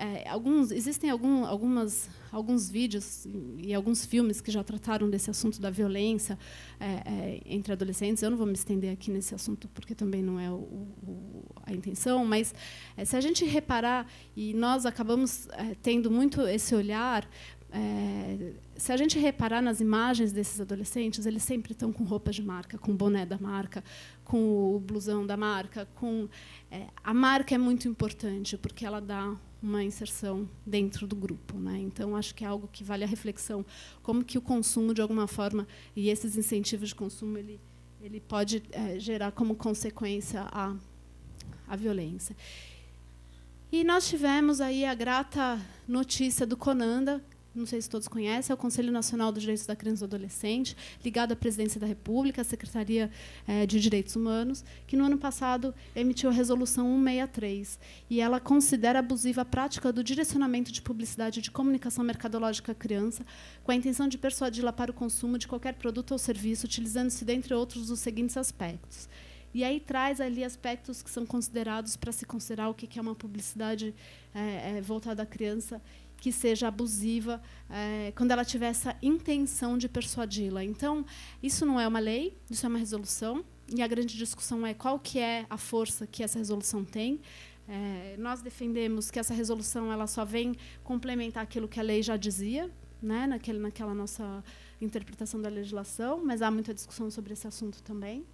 existem alguns vídeos e alguns filmes que já trataram desse assunto da violência entre adolescentes. Eu não vou me estender aqui nesse assunto porque também não é a intenção, mas se a gente reparar, e nós acabamos tendo muito esse olhar, se a gente reparar nas imagens desses adolescentes, eles sempre estão com roupas de marca, com boné da marca, com o blusão da marca. A marca é muito importante, porque ela dá uma inserção dentro do grupo, né? Então, acho que é algo que vale a reflexão, como que o consumo, de alguma forma, e esses incentivos de consumo, ele pode gerar como consequência a violência. E nós tivemos aí a grata notícia do CONANDA, não sei se todos conhecem, é o Conselho Nacional dos Direitos da Criança e do Adolescente, ligado à Presidência da República, à Secretaria de Direitos Humanos, que, no ano passado, emitiu a Resolução 163. E ela considera abusiva a prática do direcionamento de publicidade de comunicação mercadológica à criança, com a intenção de persuadi-la para o consumo de qualquer produto ou serviço, utilizando-se, dentre outros, os seguintes aspectos. E aí traz ali aspectos que são considerados para se considerar o que é uma publicidade voltada à criança, que seja abusiva, quando ela tiver essa intenção de persuadi-la. Então, isso não é uma lei, isso é uma resolução, e a grande discussão é qual que é a força que essa resolução tem. Nós defendemos que essa resolução ela só vem complementar aquilo que a lei já dizia, né, naquela nossa interpretação da legislação, mas há muita discussão sobre esse assunto também.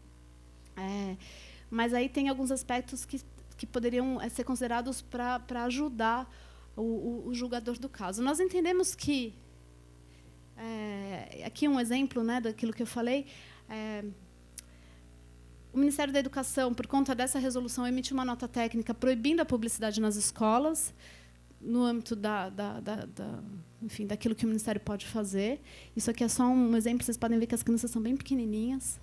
Mas aí tem alguns aspectos que poderiam ser considerados para ajudar o julgador do caso. Nós entendemos que, aqui um exemplo, né, daquilo que eu falei, o Ministério da Educação, por conta dessa resolução, emitiu uma nota técnica proibindo a publicidade nas escolas, no âmbito enfim, daquilo que o Ministério pode fazer. Isso aqui é só um exemplo, vocês podem ver que as crianças são bem pequenininhas.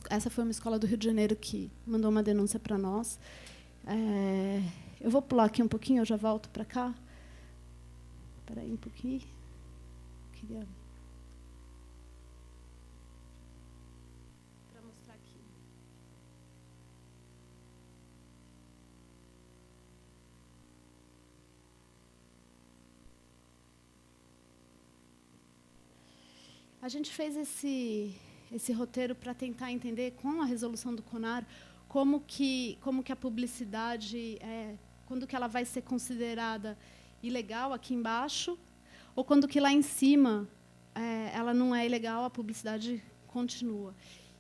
Essa foi uma escola do Rio de Janeiro que mandou uma denúncia para nós. Eu vou pular aqui um pouquinho, eu já volto para cá. Espera aí um pouquinho. Queria... Para mostrar aqui. A gente fez esse roteiro para tentar entender, com a resolução do CONAR, como que a publicidade, quando que ela vai ser considerada ilegal aqui embaixo, ou quando que lá em cima ela não é ilegal, a publicidade continua.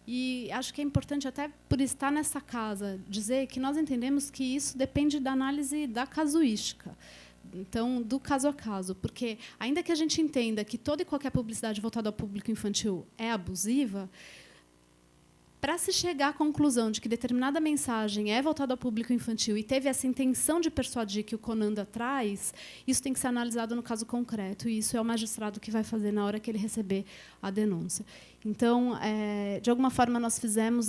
E acho que é importante, até por estar nessa casa, dizer que nós entendemos que isso depende da análise da casuística. Então, do caso a caso, porque, ainda que a gente entenda que toda e qualquer publicidade voltada ao público infantil é abusiva, para se chegar à conclusão de que determinada mensagem é voltada ao público infantil e teve essa intenção de persuadir que o Conanda traz, isso tem que ser analisado no caso concreto, e isso é o magistrado que vai fazer na hora que ele receber a denúncia. Então, de alguma forma, nós fizemos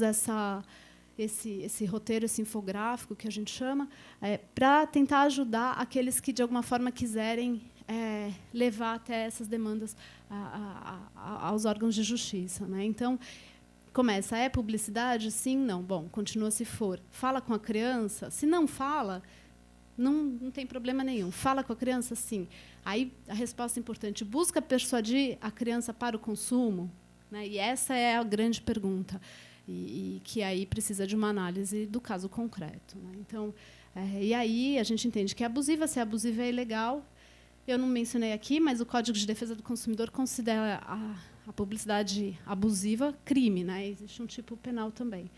esse roteiro, esse infográfico, que a gente chama, para tentar ajudar aqueles que, de alguma forma, quiserem levar até essas demandas aos órgãos de justiça, né? Então, começa, é publicidade? Sim, não. Bom, continua se for. Fala com a criança? Se não fala, não tem problema nenhum. Fala com a criança? Sim. Aí, a resposta importante, busca persuadir a criança para o consumo? Né? E essa é a grande pergunta, e que aí precisa de uma análise do caso concreto. Né? Então, e aí a gente entende que é abusiva, se é abusiva é ilegal. Eu não mencionei aqui, mas o Código de Defesa do Consumidor considera a publicidade abusiva crime, né? Existe um tipo penal também.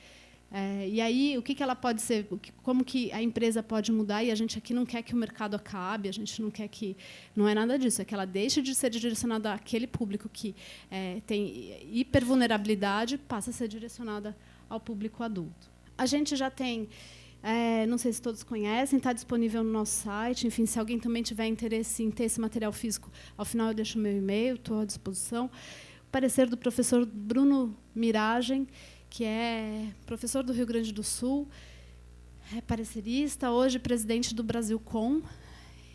E aí, o que ela pode ser, como que a empresa pode mudar? E a gente aqui não quer que o mercado acabe, a gente não quer que... Não é nada disso, é que ela deixe de ser direcionada àquele público que tem hipervulnerabilidade, passa a ser direcionada ao público adulto. A gente já tem... não sei se todos conhecem, está disponível no nosso site. Enfim, se alguém também tiver interesse em ter esse material físico, ao final eu deixo o meu e-mail, estou à disposição. O parecer do professor Bruno Miragem, que é professor do Rio Grande do Sul, é parecerista, hoje presidente do Brasilcom,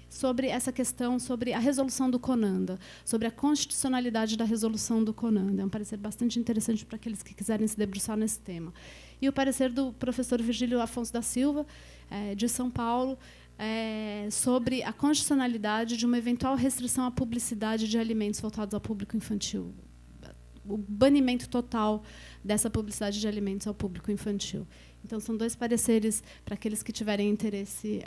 sobre essa questão, sobre a resolução do Conanda, sobre a constitucionalidade da resolução do Conanda. É um parecer bastante interessante para aqueles que quiserem se debruçar nesse tema. E o parecer do professor Virgílio Afonso da Silva, de São Paulo, sobre a constitucionalidade de uma eventual restrição à publicidade de alimentos voltados ao público infantil. O banimento total dessa publicidade de alimentos ao público infantil. Então, são dois pareceres para aqueles que tiverem interesse.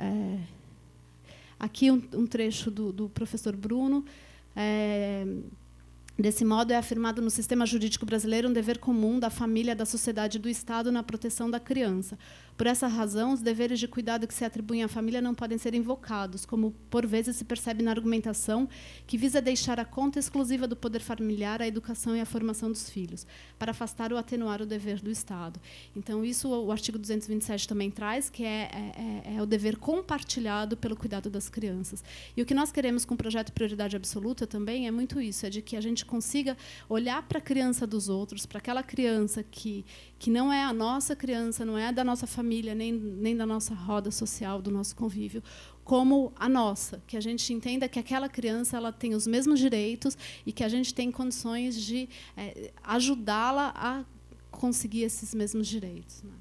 Aqui um trecho do professor Bruno. Desse modo, é afirmado no sistema jurídico brasileiro um dever comum da família, da sociedade e do Estado na proteção da criança. Por essa razão, os deveres de cuidado que se atribuem à família não podem ser invocados, como, por vezes, se percebe na argumentação, que visa deixar a conta exclusiva do poder familiar a educação e a formação dos filhos, para afastar ou atenuar o dever do Estado. Então, isso o artigo 227 também traz, que é o dever compartilhado pelo cuidado das crianças. E o que nós queremos com o projeto Prioridade Absoluta também é muito isso, é de que a gente consiga olhar para a criança dos outros, para aquela criança que não é a nossa criança, não é da nossa família, nem da nossa roda social, do nosso convívio, como a nossa, que a gente entenda que aquela criança ela tem os mesmos direitos e que a gente tem condições de ajudá-la a conseguir esses mesmos direitos. Né?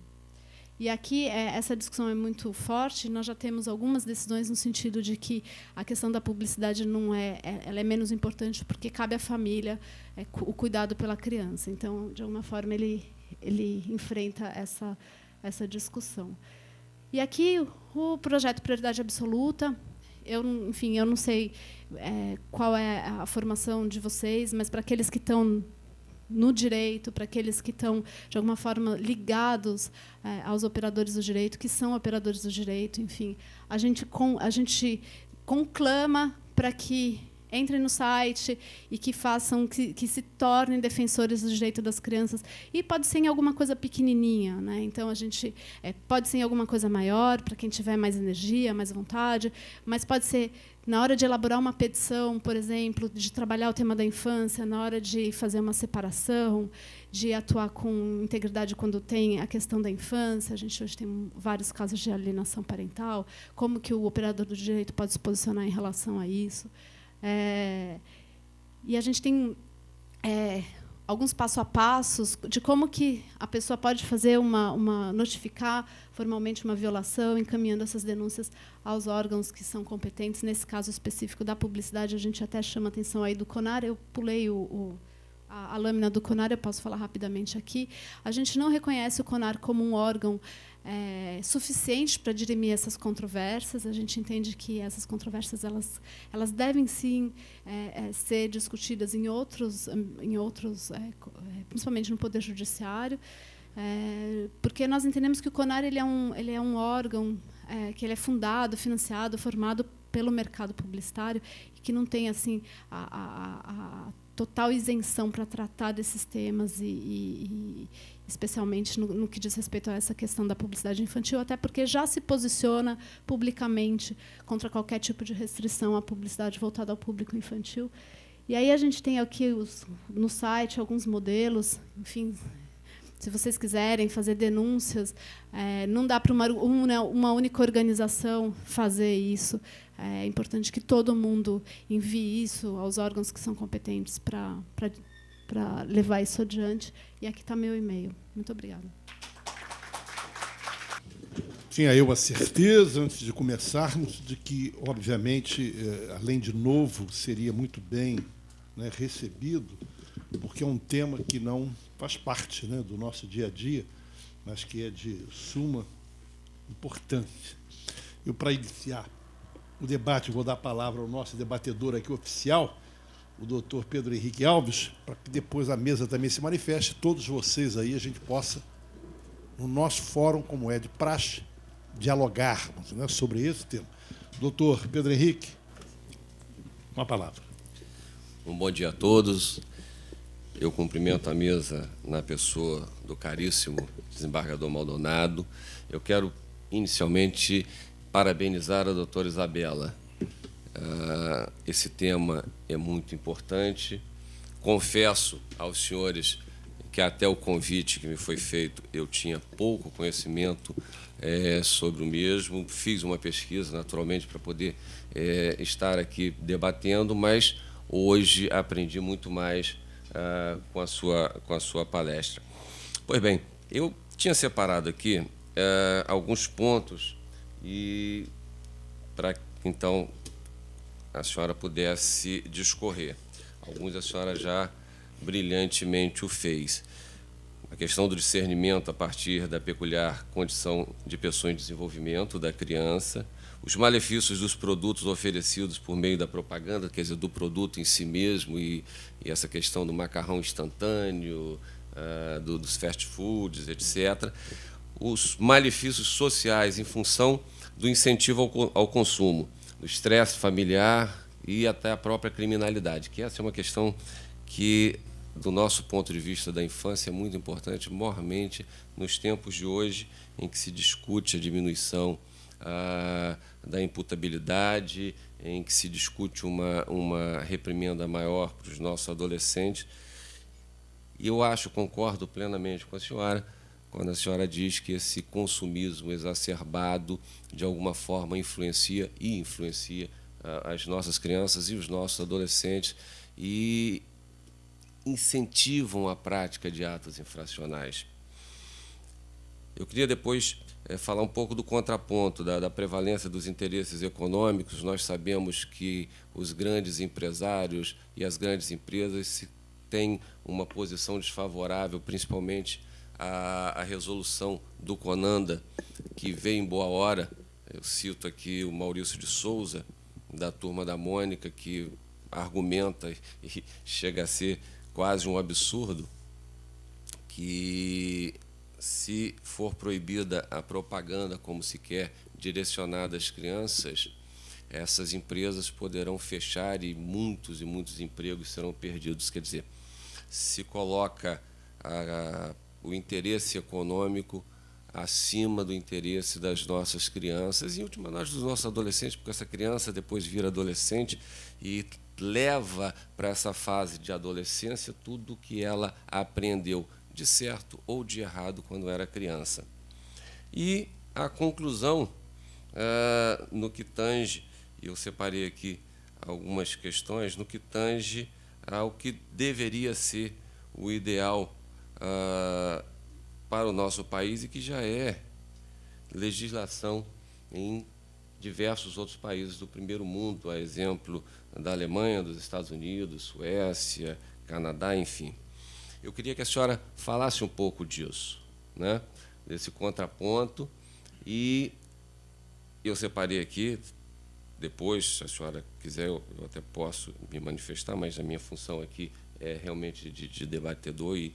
E aqui essa discussão é muito forte. Nós já temos algumas decisões no sentido de que a questão da publicidade ela é menos importante porque cabe à família o cuidado pela criança. Então, de alguma forma, ele enfrenta essa discussão. E aqui o projeto Prioridade Absoluta. Eu não sei qual é a formação de vocês, mas para aqueles que estão no direito, para aqueles que estão, de alguma forma, ligados aos operadores do direito, que são operadores do direito, enfim, a gente conclama para que entrem no site e que façam, que se tornem defensores do direito das crianças. E pode ser em alguma coisa pequenininha, né? Então a gente pode ser em alguma coisa maior para quem tiver mais energia, mais vontade, mas pode ser na hora de elaborar uma petição, por exemplo, de trabalhar o tema da infância, na hora de fazer uma separação, de atuar com integridade quando tem a questão da infância. A gente hoje tem vários casos de alienação parental. Como que o operador do direito pode se posicionar em relação a isso? E a gente tem alguns passo a passos de como que a pessoa pode fazer notificar formalmente uma violação, encaminhando essas denúncias aos órgãos que são competentes. Nesse caso específico da publicidade, a gente até chama a atenção aí do CONAR. Eu pulei o a lâmina do CONAR, eu posso falar rapidamente aqui, a gente não reconhece o CONAR como um âorgão suficiente para dirimir essas controvérsias. A gente entende que essas controvérsias elas devem sim ser discutidas em outros principalmente no Poder Judiciário, porque nós entendemos que o CONAR ele é um órgão que ele é fundado, financiado, formado pelo mercado publicitário e que não tem assim a total isenção para tratar desses temas e especialmente no que diz respeito a essa questão da publicidade infantil, até porque já se posiciona publicamente contra qualquer tipo de restrição à publicidade voltada ao público infantil. E aí a gente tem aqui no site alguns modelos, enfim, se vocês quiserem fazer denúncias, não dá para uma única organização fazer isso. É importante que todo mundo envie isso aos órgãos que são competentes para levar isso adiante. E aqui está meu e-mail. Muito obrigada. Tinha eu a certeza, antes de começarmos, de que, obviamente, além de novo, seria muito bem, né, recebido, porque é um tema que não faz parte, né, do nosso dia a dia, mas que é de suma importância. Eu, para iniciar o debate, vou dar a palavra ao nosso debatedor aqui oficial, o doutor Pedro Henrique Alves, para que depois a mesa também se manifeste, todos vocês aí, a gente possa, no nosso fórum, como é de praxe, dialogarmos, né, sobre esse tema. Doutor Pedro Henrique, uma palavra. Um bom dia a todos. Eu cumprimento a mesa na pessoa do caríssimo desembargador Maldonado. Eu quero, inicialmente, parabenizar a doutora Isabela. Esse tema é muito importante. Confesso aos senhores que até o convite que me foi feito eu tinha pouco conhecimento sobre o mesmo. Fiz uma pesquisa, naturalmente, para poder estar aqui debatendo, mas hoje aprendi muito mais com a sua palestra. Pois bem, eu tinha separado aqui alguns pontos e para que, então, a senhora pudesse discorrer. Alguns a senhora já brilhantemente o fez. A questão do discernimento a partir da peculiar condição de pessoa em desenvolvimento da criança, os malefícios dos produtos oferecidos por meio da propaganda, quer dizer, do produto em si mesmo, e essa questão do macarrão instantâneo, dos fast foods, etc. Os malefícios sociais em função do incentivo ao consumo, do estresse familiar e até a própria criminalidade, que essa é uma questão que, do nosso ponto de vista da infância, é muito importante, mormente nos tempos de hoje, em que se discute a diminuição da imputabilidade, em que se discute uma reprimenda maior para os nossos adolescentes. E eu concordo plenamente com a senhora, quando a senhora diz que esse consumismo exacerbado, de alguma forma, influencia as nossas crianças e os nossos adolescentes e incentivam a prática de atos infracionais. Eu queria depois falar um pouco do contraponto, da prevalência dos interesses econômicos. Nós sabemos que os grandes empresários e as grandes empresas têm uma posição desfavorável, principalmente a resolução do CONANDA, que veio em boa hora. Eu cito aqui o Maurício de Souza, da Turma da Mônica, que argumenta e chega a ser quase um absurdo que, se for proibida a propaganda, como se quer, direcionada às crianças, essas empresas poderão fechar e muitos empregos serão perdidos. Quer dizer, se coloca o interesse econômico acima do interesse das nossas crianças e, em última análise, dos nossos adolescentes, porque essa criança depois vira adolescente e leva para essa fase de adolescência tudo o que ela aprendeu de certo ou de errado quando era criança. E a conclusão, no que tange, eu separei aqui algumas questões, no que tange ao que deveria ser o ideal para o nosso país e que já é legislação em diversos outros países do primeiro mundo, a exemplo da Alemanha, dos Estados Unidos, Suécia, Canadá, enfim. Eu queria que a senhora falasse um pouco disso, né? Desse contraponto, e eu separei aqui, depois, se a senhora quiser, eu até posso me manifestar, mas a minha função aqui é realmente de debatedor e,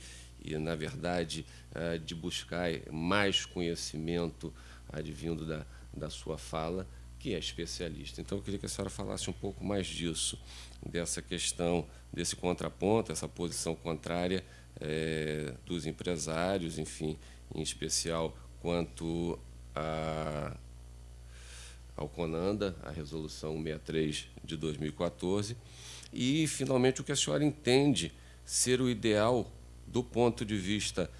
na verdade, de buscar mais conhecimento advindo da sua fala, que é especialista. Então, eu queria que a senhora falasse um pouco mais disso, dessa questão, desse contraponto, essa posição contrária dos empresários, enfim, em especial quanto ao CONANDA, a Resolução 63 de 2014, e, finalmente, o que a senhora entende ser o ideal do ponto de vista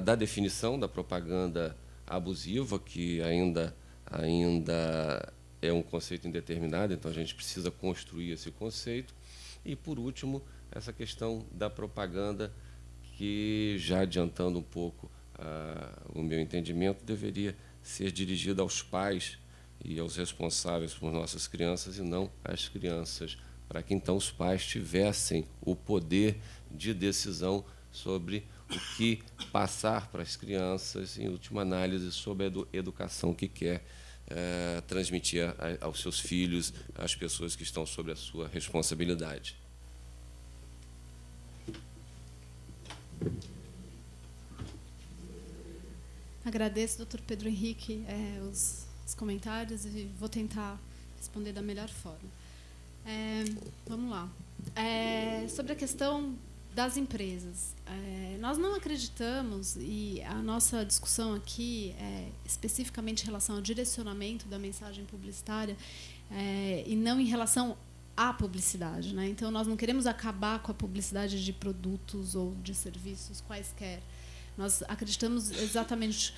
da definição da propaganda abusiva, que ainda é um conceito indeterminado, então a gente precisa construir esse conceito. E, por último, essa questão da propaganda, que, já adiantando um pouco o meu entendimento, deveria ser dirigida aos pais e aos responsáveis por nossas crianças, e não às crianças, para que, então, os pais tivessem o poder de decisão sobre o que passar para as crianças, em última análise, sobre a educação que quer transmitir aos seus filhos, às pessoas que estão sob a sua responsabilidade. Agradeço, doutor Pedro Henrique, os comentários, e vou tentar responder da melhor forma. Vamos lá. Sobre a questão das empresas, nós não acreditamos, e a nossa discussão aqui é especificamente em relação ao direcionamento da mensagem publicitária, e não em relação à publicidade, né? Então, nós não queremos acabar com a publicidade de produtos ou de serviços quaisquer. Nós acreditamos exatamente,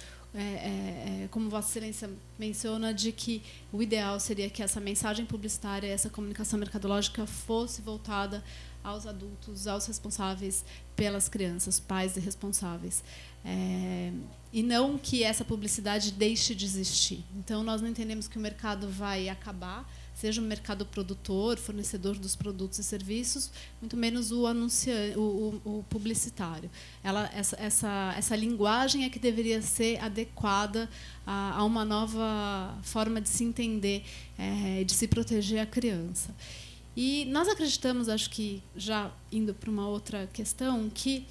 como Vossa Excelência menciona, de que o ideal seria que essa mensagem publicitária, essa comunicação mercadológica fosse voltada aos adultos, aos responsáveis pelas crianças, pais e responsáveis. E não que essa publicidade deixe de existir. Então, nós não entendemos que o mercado vai acabar, seja o mercado produtor, fornecedor dos produtos e serviços, muito menos o anunciante, o publicitário. Essa linguagem é que deveria ser adequada a uma nova forma de se entender, de se proteger a criança. E nós acreditamos, acho que já indo para uma outra questão, que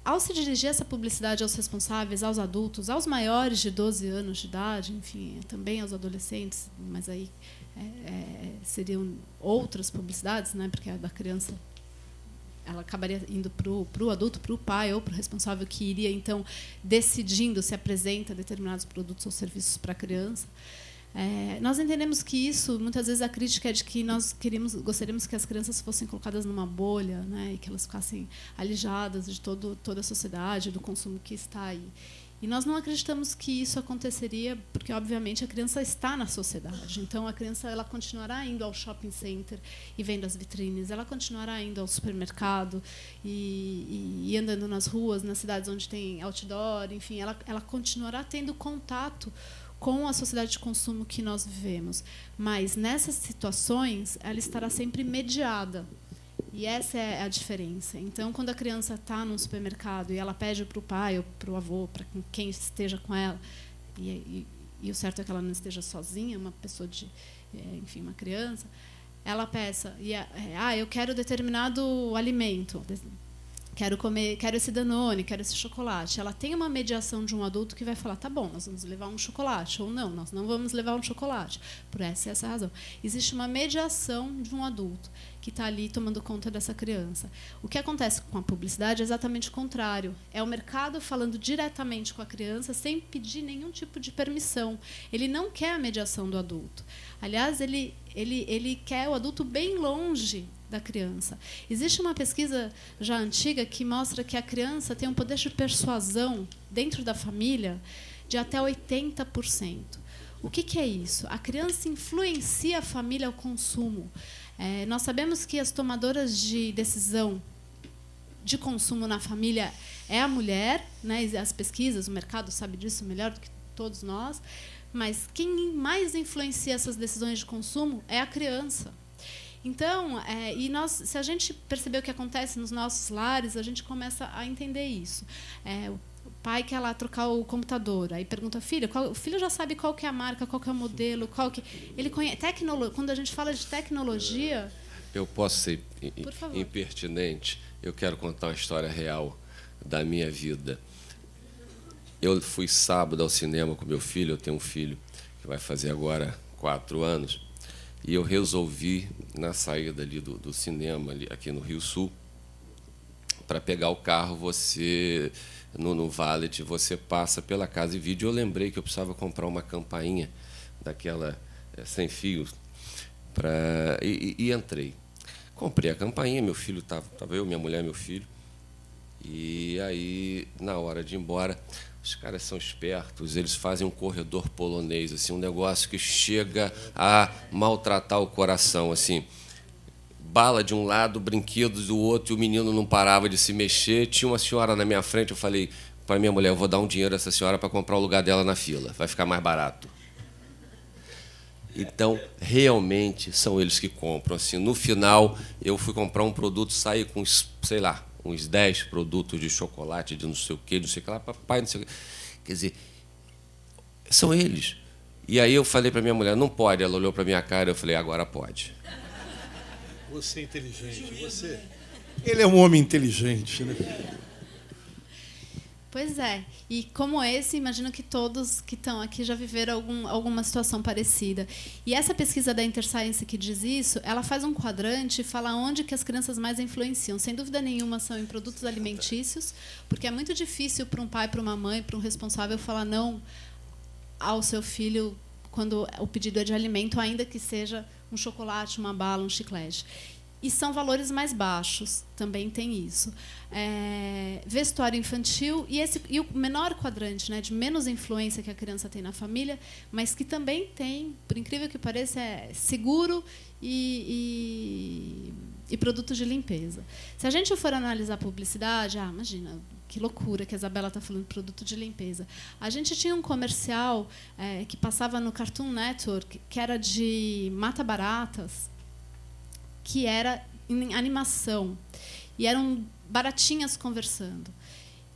ao se dirigir essa publicidade aos responsáveis, aos adultos, aos maiores de 12 anos de idade, enfim, também aos adolescentes, mas aí seriam outras publicidades, né, porque a da criança ela acabaria indo para o adulto, para o pai ou para o responsável, que iria, então, decidindo se apresenta determinados produtos ou serviços para a criança. Nós entendemos que isso, muitas vezes, a crítica é de que nós gostaríamos que as crianças fossem colocadas numa bolha, né, e que elas ficassem alijadas de toda a sociedade, do consumo que está aí. E nós não acreditamos que isso aconteceria, porque, obviamente, a criança está na sociedade. Então, a criança ela continuará indo ao shopping center e vendo as vitrines, ela continuará indo ao supermercado e andando nas ruas, nas cidades onde tem outdoor, enfim, ela continuará tendo contato com a sociedade de consumo que nós vivemos. Mas, nessas situações, ela estará sempre mediada. E essa é a diferença. Então, quando a criança está num supermercado e ela pede para o pai ou para o avô, para quem esteja com ela, e o certo é que ela não esteja sozinha, uma pessoa enfim, uma criança, ela peça, eu quero determinado alimento, quero esse Danone, quero esse chocolate. Ela tem uma mediação de um adulto que vai falar, tá bom, nós vamos levar um chocolate, ou não, nós não vamos levar um chocolate, por essa e essa razão. Existe uma mediação de um adulto que está ali tomando conta dessa criança. O que acontece com a publicidade é exatamente o contrário. É o mercado falando diretamente com a criança, sem pedir nenhum tipo de permissão. Ele não quer a mediação do adulto. Aliás, ele quer o adulto bem longe da criança. Existe uma pesquisa já antiga que mostra que a criança tem um poder de persuasão dentro da família de até 80%. O que é isso? A criança influencia a família ao consumo. Nós sabemos que as tomadoras de decisão de consumo na família é a mulher, né? As pesquisas, o mercado sabe disso melhor do que todos nós, mas quem mais influencia essas decisões de consumo é a criança. Então, se a gente perceber o que acontece nos nossos lares, a gente começa a entender isso. O pai quer lá trocar o computador, aí pergunta, filho, o filho já sabe qual que é a marca, qual que é o modelo, ele conhece quando a gente fala de tecnologia. Eu posso ser impertinente? Eu quero contar uma história real da minha vida. Eu fui sábado ao cinema com meu filho, eu tenho um filho que vai fazer agora 4 anos, e eu resolvi, na saída ali do cinema, ali, aqui no Rio Sul, para pegar o carro, você, no valet, você passa pela Casa e Vídeo. Eu lembrei que eu precisava comprar uma campainha daquela sem fios, e entrei. Comprei a campainha, meu filho estava eu, minha mulher e meu filho. E aí, na hora de ir embora, os caras são espertos, eles fazem um corredor polonês, assim, um negócio que chega a maltratar o coração, assim. Bala de um lado, brinquedos do outro, e o menino não parava de se mexer. Tinha uma senhora na minha frente, eu falei para minha mulher, eu vou dar um dinheiro a essa senhora para comprar o lugar dela na fila, vai ficar mais barato. Então, realmente, são eles que compram. Assim, no final, eu fui comprar um produto, saí com, sei lá, uns 10 produtos de chocolate, de não sei o quê, não sei o que lá, papai, não sei o quê. Quer dizer, são eles. E aí eu falei para minha mulher, não pode. Ela olhou para minha cara e eu falei, agora pode. Você é inteligente. Ele é um homem inteligente, né? Pois é. E como esse, imagino que todos que estão aqui já viveram alguma situação parecida. E essa pesquisa da Interscience que diz isso, ela faz um quadrante e fala onde que as crianças mais influenciam. Sem dúvida nenhuma são em produtos alimentícios, porque é muito difícil para um pai, para uma mãe, para um responsável falar não ao seu filho quando o pedido é de alimento, ainda que seja um chocolate, uma bala, um chiclete. E são valores mais baixos, também tem isso. Vestuário infantil e o menor quadrante, né, de menos influência que a criança tem na família, mas que também tem, por incrível que pareça, seguro e produtos de limpeza. Se a gente for analisar a publicidade, imagina, que loucura que a Isabela está falando de produto de limpeza. A gente tinha um comercial que passava no Cartoon Network, que era de mata-baratas, que era em animação. E eram baratinhas conversando.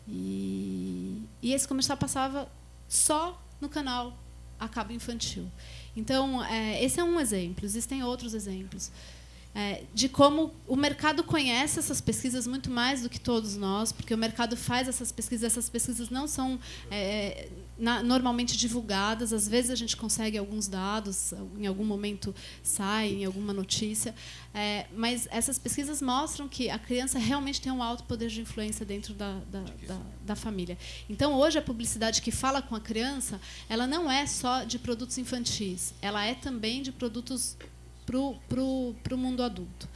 E esse comercial passava só no canal a cabo infantil. Então, esse é um exemplo. Existem outros exemplos. De como o mercado conhece essas pesquisas muito mais do que todos nós, porque o mercado faz essas pesquisas não são normalmente divulgadas, às vezes a gente consegue alguns dados, em algum momento sai em alguma notícia, mas essas pesquisas mostram que a criança realmente tem um alto poder de influência dentro da família. Então, hoje, a publicidade que fala com a criança, ela não é só de produtos infantis, ela é também de produtos para o mundo adulto.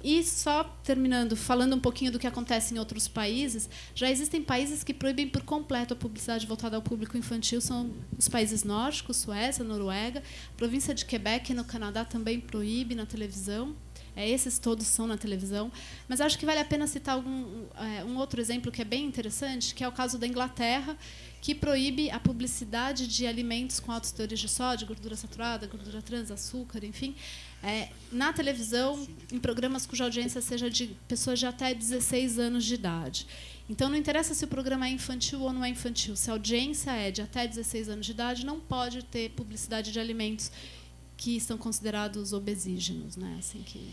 E só terminando, falando um pouquinho do que acontece em outros países, já existem países que proíbem por completo a publicidade voltada ao público infantil, são os países nórdicos, Suécia, Noruega, a província de Quebec, no Canadá, também proíbe na televisão. Esses todos são na televisão. Mas acho que vale a pena citar um outro exemplo que é bem interessante, que é o caso da Inglaterra, que proíbe a publicidade de alimentos com altos teores de sódio, gordura saturada, gordura trans, açúcar, enfim, na televisão, em programas cuja audiência seja de pessoas de até 16 anos de idade. Então, não interessa se o programa é infantil ou não é infantil. Se a audiência é de até 16 anos de idade, não pode ter publicidade de alimentos que são considerados obesígenos, né? Assim, que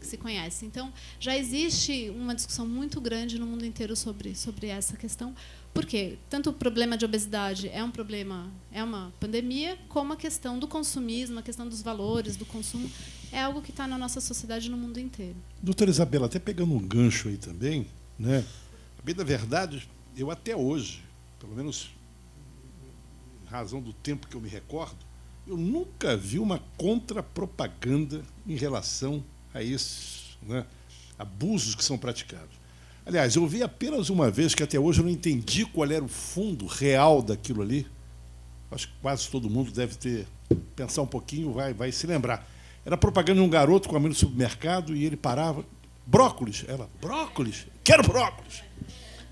se conhece. Então, já existe uma discussão muito grande no mundo inteiro sobre essa questão. Por quê? Tanto o problema de obesidade é uma pandemia, como a questão do consumismo, a questão dos valores, do consumo, é algo que está na nossa sociedade no mundo inteiro. Doutora Isabela, até pegando um gancho aí também, né? Bem da verdade, eu até hoje, pelo menos em razão do tempo que eu me recordo, eu nunca vi uma contrapropaganda em relação a esses, né, abusos que são praticados. Aliás, eu vi apenas uma vez, que até hoje eu não entendi qual era o fundo real daquilo ali. Acho que quase todo mundo deve ter pensar um pouquinho, vai se lembrar. Era propaganda de um garoto com a mãe no supermercado e ele parava. Brócolis. Ela, brócolis? Quero brócolis.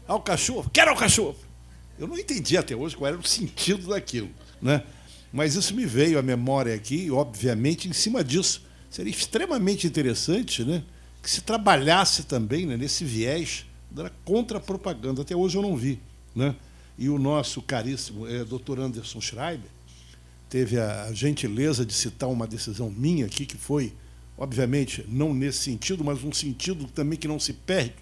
Ao cachorro? Quero ao cachorro. Eu não entendi até hoje qual era o sentido daquilo, né? Mas isso me veio à memória aqui, e, obviamente, em cima disso. Seria extremamente interessante, né, que se trabalhasse também, né, nesse viés da contra-propaganda. Até hoje eu não vi. Né? E o nosso caríssimo Dr. Anderson Schreiber teve a gentileza de citar uma decisão minha aqui, que foi, obviamente, não nesse sentido, mas um sentido também que não se perde,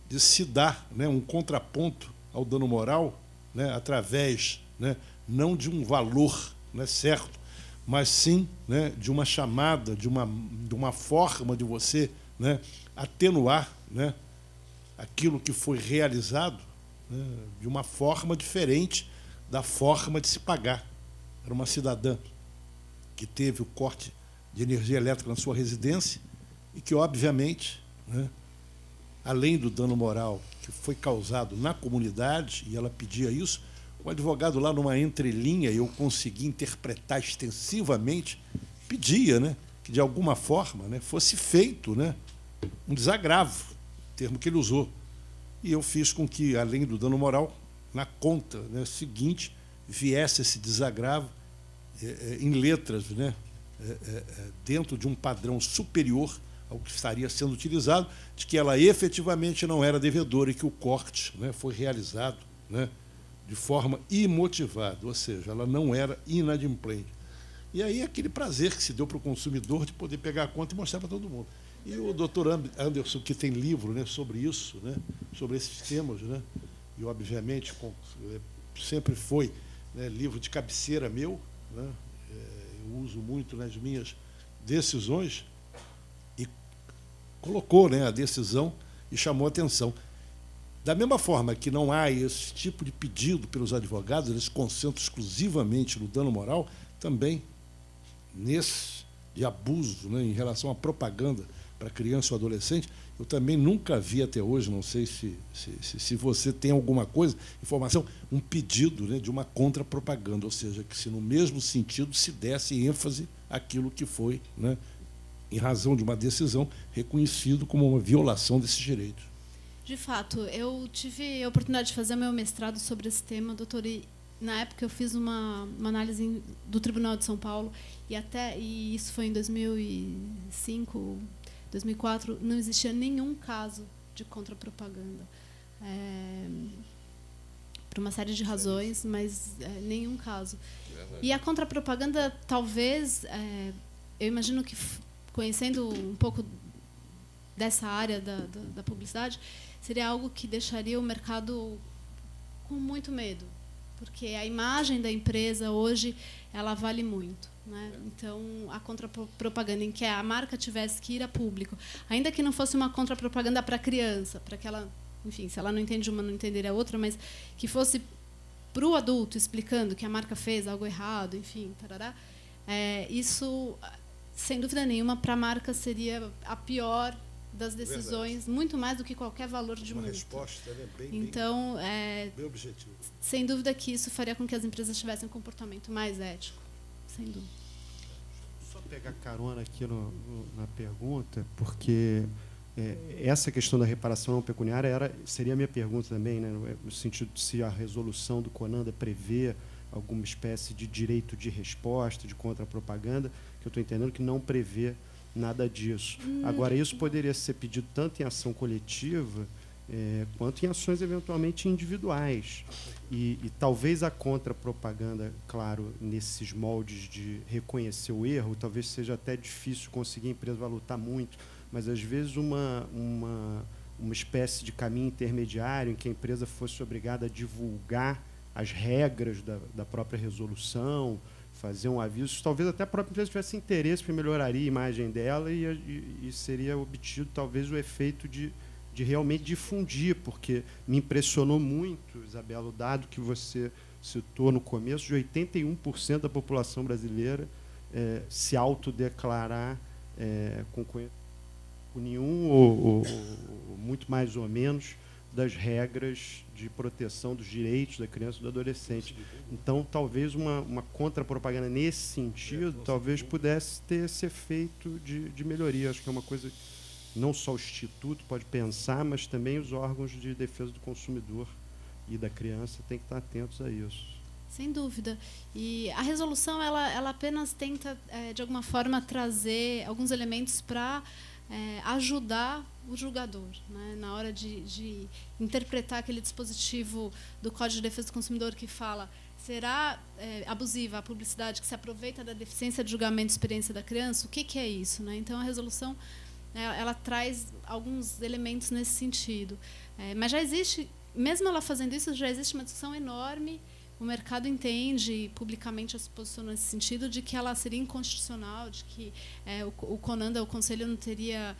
de se dar, né, um contraponto ao dano moral, né, através, né, não de um valor, né, certo, mas sim, né, de uma chamada, de uma forma de você, né, atenuar, né, aquilo que foi realizado, né, de uma forma diferente da forma de se pagar. Era uma cidadã que teve o corte de energia elétrica na sua residência e que, obviamente, né, além do dano moral que foi causado na comunidade, e ela pedia isso, o advogado lá numa entrelinha, eu consegui interpretar extensivamente, pedia, né, que de alguma forma, né, fosse feito, né, um desagravo, termo que ele usou. E eu fiz com que, além do dano moral, na conta, né, seguinte, viesse esse desagravo em letras, né, dentro de um padrão superior ao que estaria sendo utilizado, de que ela efetivamente não era devedora e que o corte, né, foi realizado, né, de forma imotivada, ou seja, ela não era inadimplente. E aí aquele prazer que se deu para o consumidor de poder pegar a conta e mostrar para todo mundo. E o doutor Anderson, que tem livro, né, sobre isso, né, sobre esses temas, né, e, obviamente, sempre foi, né, livro de cabeceira meu, né, eu uso muito nas minhas decisões, e colocou, né, a decisão e chamou a atenção. Da mesma forma que não há esse tipo de pedido pelos advogados, eles se concentram exclusivamente no dano moral, também nesse de abuso, né, em relação à propaganda para criança ou adolescente, eu também nunca vi até hoje, não sei se você tem alguma coisa, informação, um pedido, né, de uma contra-propaganda, ou seja, que se no mesmo sentido se desse ênfase àquilo que foi, né, em razão de uma decisão, reconhecido como uma violação desses direitos. De fato, eu tive a oportunidade de fazer meu mestrado sobre esse tema, doutor, e na época eu fiz uma análise do Tribunal de São Paulo, e isso foi em 2005, 2004, não existia nenhum caso de contra-propaganda. Por uma série de razões, mas nenhum caso. E a contra-propaganda, talvez, eu imagino que, conhecendo um pouco dessa área da publicidade, seria algo que deixaria o mercado com muito medo, porque a imagem da empresa hoje ela vale muito, né? Então, a contra-propaganda em que a marca tivesse que ir a público, ainda que não fosse uma contra-propaganda para a criança, para que ela, enfim, se ela não entende uma, não entenderia a outra, mas que fosse para o adulto explicando que a marca fez algo errado, enfim, tarará, isso, sem dúvida nenhuma, para a marca seria a pior das decisões, verdade, muito mais do que qualquer valor de multa. Uma resposta, né, então, bem objetivo. Sem dúvida que isso faria com que as empresas tivessem um comportamento mais ético, sem dúvida. Só pegar carona aqui na pergunta, porque essa questão da reparação não pecuniária seria a minha pergunta também, né, no sentido de se a resolução do CONANDA prevê alguma espécie de direito de resposta, de contra-propaganda, que eu estou entendendo que não prevê nada disso. Agora, isso poderia ser pedido tanto em ação coletiva quanto em ações eventualmente individuais. E talvez a contra-propaganda, claro, nesses moldes de reconhecer o erro, talvez seja até difícil conseguir, a empresa vai lutar muito, mas às vezes uma espécie de caminho intermediário em que a empresa fosse obrigada a divulgar as regras da própria resolução, fazer um aviso, talvez até a própria empresa tivesse interesse, porque melhoraria a imagem dela e seria obtido talvez o efeito de realmente difundir, porque me impressionou muito, Isabela, o dado que você citou no começo, de 81% da população brasileira se autodeclarar com nenhum ou muito mais ou menos das regras de proteção dos direitos da criança e do adolescente. Então, talvez uma contra-propaganda nesse sentido, talvez pudesse ter esse efeito de melhoria. Acho que é uma coisa que não só o Instituto pode pensar, mas também os órgãos de defesa do consumidor e da criança têm que estar atentos a isso. Sem dúvida. E a resolução ela apenas tenta, de alguma forma, trazer alguns elementos para ajudar o julgador, né, na hora de interpretar aquele dispositivo do Código de Defesa do Consumidor que fala: será abusiva a publicidade que se aproveita da deficiência de julgamento e experiência da criança? O que é isso, né? Então, a resolução ela traz alguns elementos nesse sentido. Mas já existe, mesmo ela fazendo isso, já existe uma discussão enorme. O mercado entende, publicamente se posicionou nesse sentido, de que ela seria inconstitucional, de que o CONANDA, o Conselho, não teria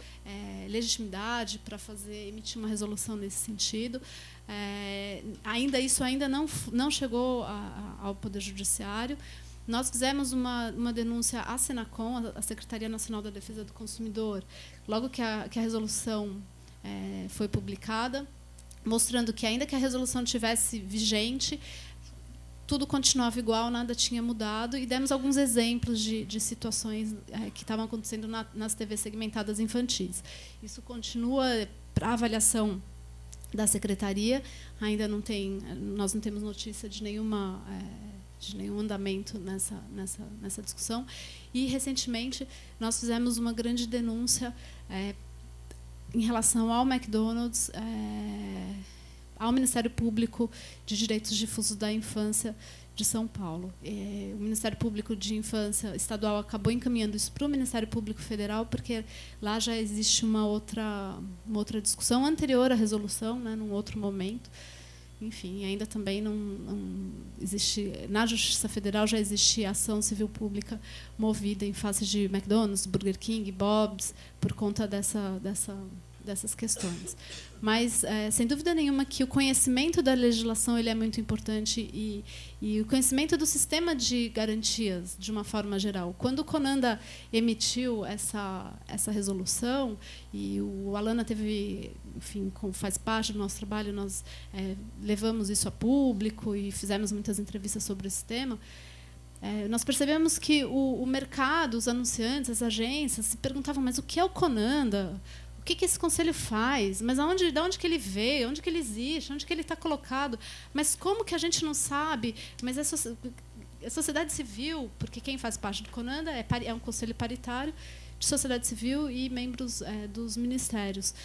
legitimidade para emitir uma resolução nesse sentido. Isso ainda não chegou ao Poder Judiciário. Nós fizemos uma denúncia à Senacom, a Secretaria Nacional da Defesa do Consumidor, logo que a resolução foi publicada, mostrando que, ainda que a resolução estivesse vigente, tudo continuava igual, nada tinha mudado, e demos alguns exemplos de situações que estavam acontecendo nas TVs segmentadas infantis. Isso continua para avaliação da Secretaria, ainda nós não temos notícia de nenhum andamento nessa discussão. E, recentemente, nós fizemos uma grande denúncia em relação ao McDonald's, ao Ministério Público de Direitos Difusos da Infância de São Paulo. O Ministério Público de Infância Estadual acabou encaminhando isso para o Ministério Público Federal, porque lá já existe uma outra discussão anterior à resolução, né, num outro momento. Enfim, ainda também não existe. Na Justiça Federal já existe ação civil pública movida em face de McDonald's, Burger King, Bob's, por conta dessas questões. Mas, sem dúvida nenhuma, que o conhecimento da legislação ele é muito importante, e o conhecimento do sistema de garantias, de uma forma geral. Quando o CONANDA emitiu essa resolução, e o Alana teve, enfim, faz parte do nosso trabalho, nós levamos isso a público e fizemos muitas entrevistas sobre esse tema, nós percebemos que o mercado, os anunciantes, as agências, se perguntavam: mas o que é o CONANDA? O que esse conselho faz? Mas de onde que ele veio? Onde que ele existe? Onde que ele está colocado? Mas como que a gente não sabe? Mas a sociedade civil, porque quem faz parte do CONANDA é um conselho paritário de sociedade civil e membros dos ministérios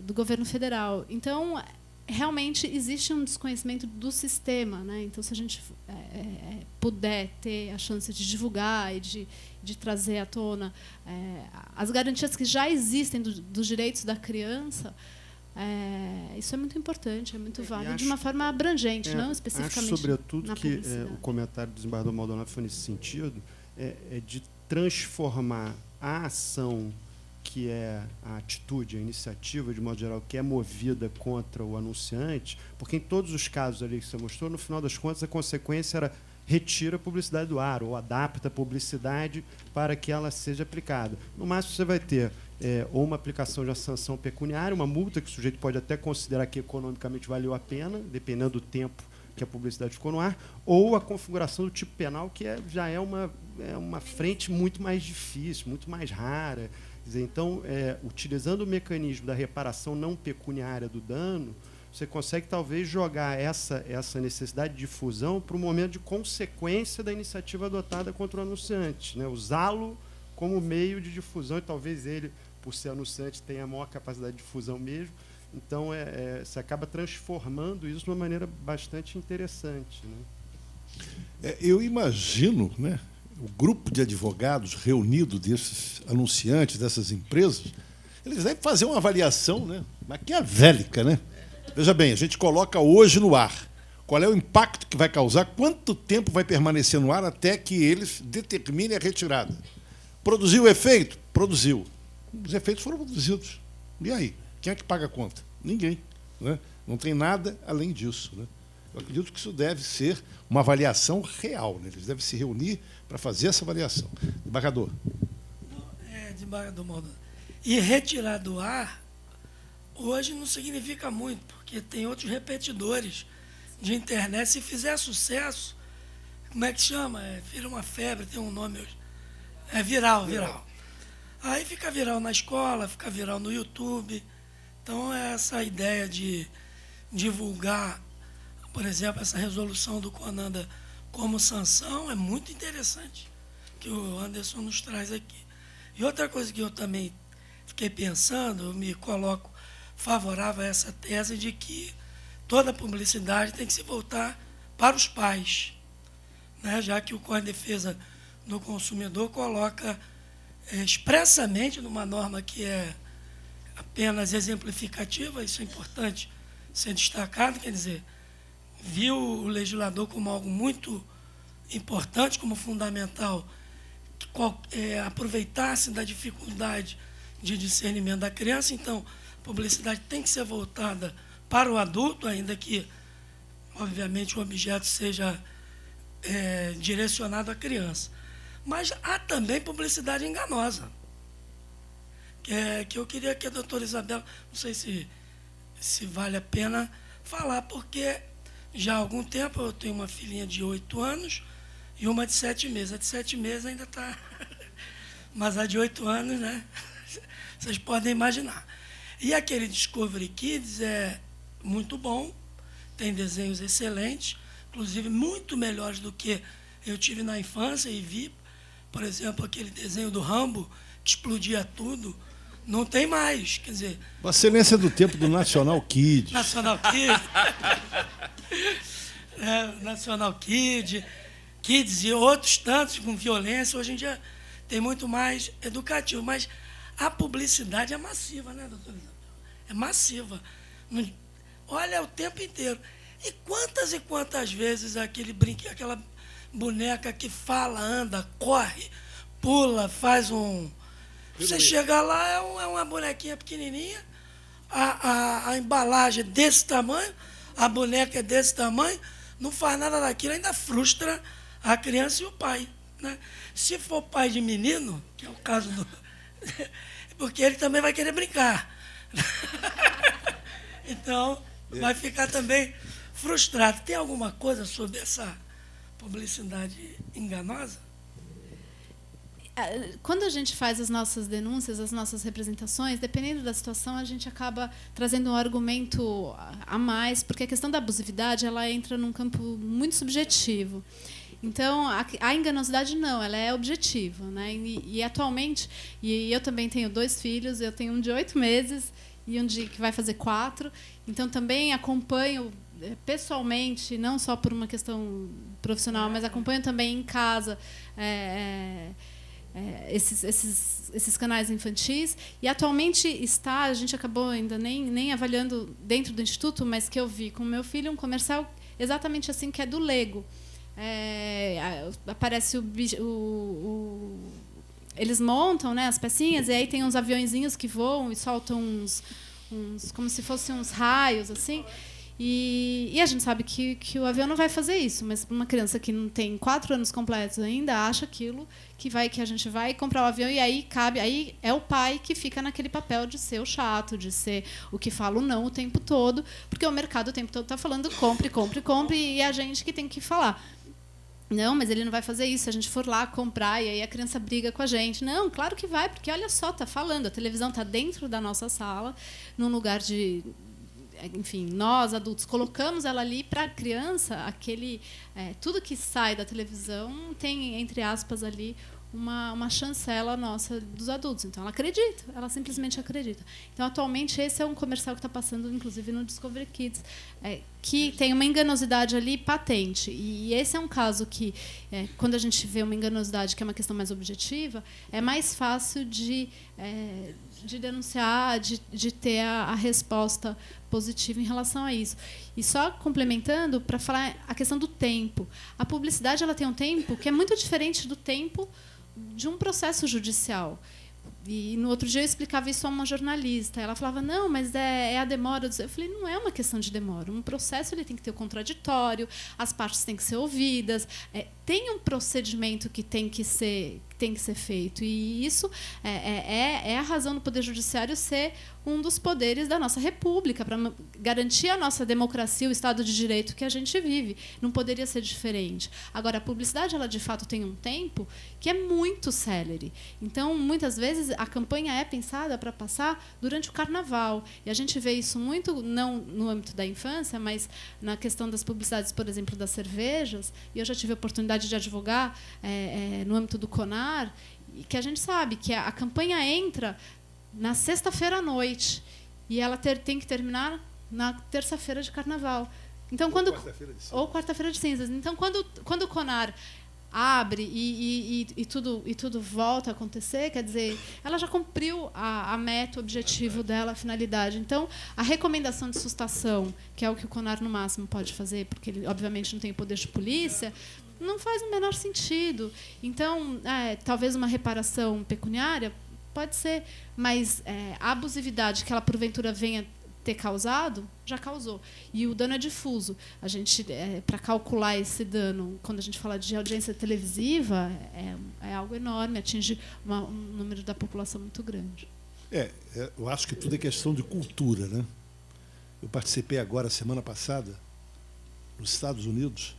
do governo federal. Então, realmente existe um desconhecimento do sistema, né? Então, se a gente puder ter a chance de divulgar e de trazer à tona as garantias que já existem dos direitos da criança, isso é muito importante, é muito válido, de uma forma abrangente, não especificamente. Acho, sobretudo, que o comentário do desembargador Maldonado foi nesse sentido, de transformar a ação, que é a atitude, a iniciativa, de modo geral, que é movida contra o anunciante, porque em todos os casos ali que você mostrou, no final das contas, a consequência era: retira a publicidade do ar, ou adapta a publicidade para que ela seja aplicada. No máximo, você vai ter ou uma aplicação de uma sanção pecuniária, uma multa que o sujeito pode até considerar que economicamente valeu a pena, dependendo do tempo que a publicidade ficou no ar, ou a configuração do tipo penal, que já é uma frente muito mais difícil, muito mais rara. Quer dizer, então, utilizando o mecanismo da reparação não pecuniária do dano, você consegue, talvez, jogar essa necessidade de difusão para o momento de consequência da iniciativa adotada contra o anunciante, né? Usá-lo como meio de difusão, e talvez ele, por ser anunciante, tenha a maior capacidade de difusão mesmo. Então, você acaba transformando isso de uma maneira bastante interessante, né? Eu imagino, né, o grupo de advogados reunido desses anunciantes, dessas empresas, eles devem fazer uma avaliação, né, maquiavélica, né? Veja bem, a gente coloca hoje no ar. Qual é o impacto que vai causar? Quanto tempo vai permanecer no ar até que eles determinem a retirada? Produziu efeito? Produziu. Os efeitos foram produzidos. E aí? Quem é que paga a conta? Ninguém, né? Não tem nada além disso, né? Eu acredito que isso deve ser uma avaliação real, né? Eles devem se reunir para fazer essa avaliação. Desembargador. Desembargador Maldonado. E retirar do ar, hoje não significa muito, porque tem outros repetidores de internet. Se fizer sucesso, como é que chama? Vira uma febre, tem um nome hoje. É viral. Aí fica viral na escola, fica viral no YouTube. Então, essa ideia de divulgar Por exemplo, essa resolução do CONANDA como sanção é muito interessante, que o Anderson nos traz aqui. E outra coisa que eu também fiquei pensando, eu me coloco favorável a essa tese de que toda publicidade tem que se voltar para os pais, né? Já que o Código de Defesa do Consumidor coloca expressamente numa norma que é apenas exemplificativa, isso é importante ser destacado, quer dizer, viu o legislador como algo muito importante, como fundamental, aproveitar-se da dificuldade de discernimento da criança. Então, a publicidade tem que ser voltada para o adulto, ainda que, obviamente, o objeto seja direcionado à criança. Mas há também publicidade enganosa, que eu queria que a doutora Isabela, não sei se vale a pena falar, porque já há algum tempo eu tenho uma filhinha de 8 anos e uma de 7 meses. A de 7 meses ainda está... Mas a de 8 anos, né? Vocês podem imaginar. E aquele Discovery Kids é muito bom, tem desenhos excelentes, inclusive muito melhores do que eu tive na infância e vi, por exemplo, aquele desenho do Rambo, que explodia tudo, não tem mais, quer dizer... Vossa Excelência do tempo do National Kids. National Kids. National Kids e outros tantos com violência, hoje em dia tem muito mais educativo, mas a publicidade é massiva, né, doutora Isabel? É massiva. Olha, o tempo inteiro. E quantas vezes aquele brinquedo, aquela boneca que fala, anda, corre, pula, faz um... Você chega lá, é uma bonequinha pequenininha, a embalagem é desse tamanho, a boneca é desse tamanho, não faz nada daquilo, ainda frustra a criança e o pai, né? Se for pai de menino, que é o caso do... porque ele também vai querer brincar. Então, vai ficar também frustrado. Tem alguma coisa sobre essa publicidade enganosa? Quando a gente faz as nossas denúncias, as nossas representações, dependendo da situação, a gente acaba trazendo um argumento a mais, porque a questão da abusividade ela entra num campo muito subjetivo. Então, a enganosidade não, ela é objetiva, né? E atualmente, e eu também tenho 2 filhos, eu tenho um de 8 meses e um que vai fazer 4, então também acompanho pessoalmente, não só por uma questão profissional, mas acompanho também em casa esses canais infantis. E atualmente a gente acabou ainda nem avaliando dentro do Instituto, mas que eu vi com o meu filho um comercial exatamente assim, que é do Lego. Aparece eles montam, né, as pecinhas, e aí tem uns aviõezinhos que voam e soltam uns como se fossem uns raios, assim. E a gente sabe que o avião não vai fazer isso, mas uma criança que não tem 4 anos completos ainda acha aquilo que a gente vai comprar o avião, e aí aí é o pai que fica naquele papel de ser o chato, de ser o que fala o não o tempo todo, porque o mercado o tempo todo está falando compre, compre, compre, e é a gente que tem que falar. Não, mas ele não vai fazer isso, se a gente for lá comprar, e aí a criança briga com a gente. Não, claro que vai, porque olha só, está falando, a televisão está dentro da nossa sala, num lugar de... Enfim, nós, adultos, colocamos ela ali para a criança, tudo que sai da televisão tem, entre aspas, ali uma chancela nossa dos adultos. Então, ela acredita, ela simplesmente acredita. Então, atualmente, esse é um comercial que está passando, inclusive, no Discovery Kids, que tem uma enganosidade ali patente. E esse é um caso que, quando a gente vê uma enganosidade, que é uma questão mais objetiva, é mais fácil de denunciar, de ter a resposta positiva em relação a isso. E só complementando, para falar a questão do tempo. A publicidade ela tem um tempo que é muito diferente do tempo de um processo judicial. E no outro dia eu explicava isso a uma jornalista. Ela falava, não, mas é a demora. Eu falei, não é uma questão de demora. Um processo ele tem que ter o contraditório, as partes têm que ser ouvidas, tem um procedimento que tem que ser tem que ser feito. E isso é a razão do Poder Judiciário ser um dos poderes da nossa República, para garantir a nossa democracia, o Estado de Direito que a gente vive. Não poderia ser diferente. Agora, a publicidade, ela de fato tem um tempo que é muito célere. Então, muitas vezes, a campanha é pensada para passar durante o Carnaval. E a gente vê isso muito, não no âmbito da infância, mas na questão das publicidades, por exemplo, das cervejas. E eu já tive a oportunidade de advogar no âmbito do CONAR, e que a gente sabe que a campanha entra na sexta-feira à noite e ela tem que terminar na terça-feira de Carnaval. Então, ou quarta-feira de cinzas. Então, quando o CONAR abre e tudo volta a acontecer, quer dizer, ela já cumpriu a meta, o objetivo dela, a finalidade. Então, a recomendação de sustação, que é o que o CONAR, no máximo, pode fazer, porque ele, obviamente, não tem poder de polícia, não faz o menor sentido. Então, talvez uma reparação pecuniária pode ser, mas a abusividade que ela, porventura, venha ter causado, já causou. E o dano é difuso. A gente, para calcular esse dano, quando a gente fala de audiência televisiva, é algo enorme, atinge um número da população muito grande. Eu acho que tudo é questão de cultura, né? Eu participei agora, semana passada, nos Estados Unidos.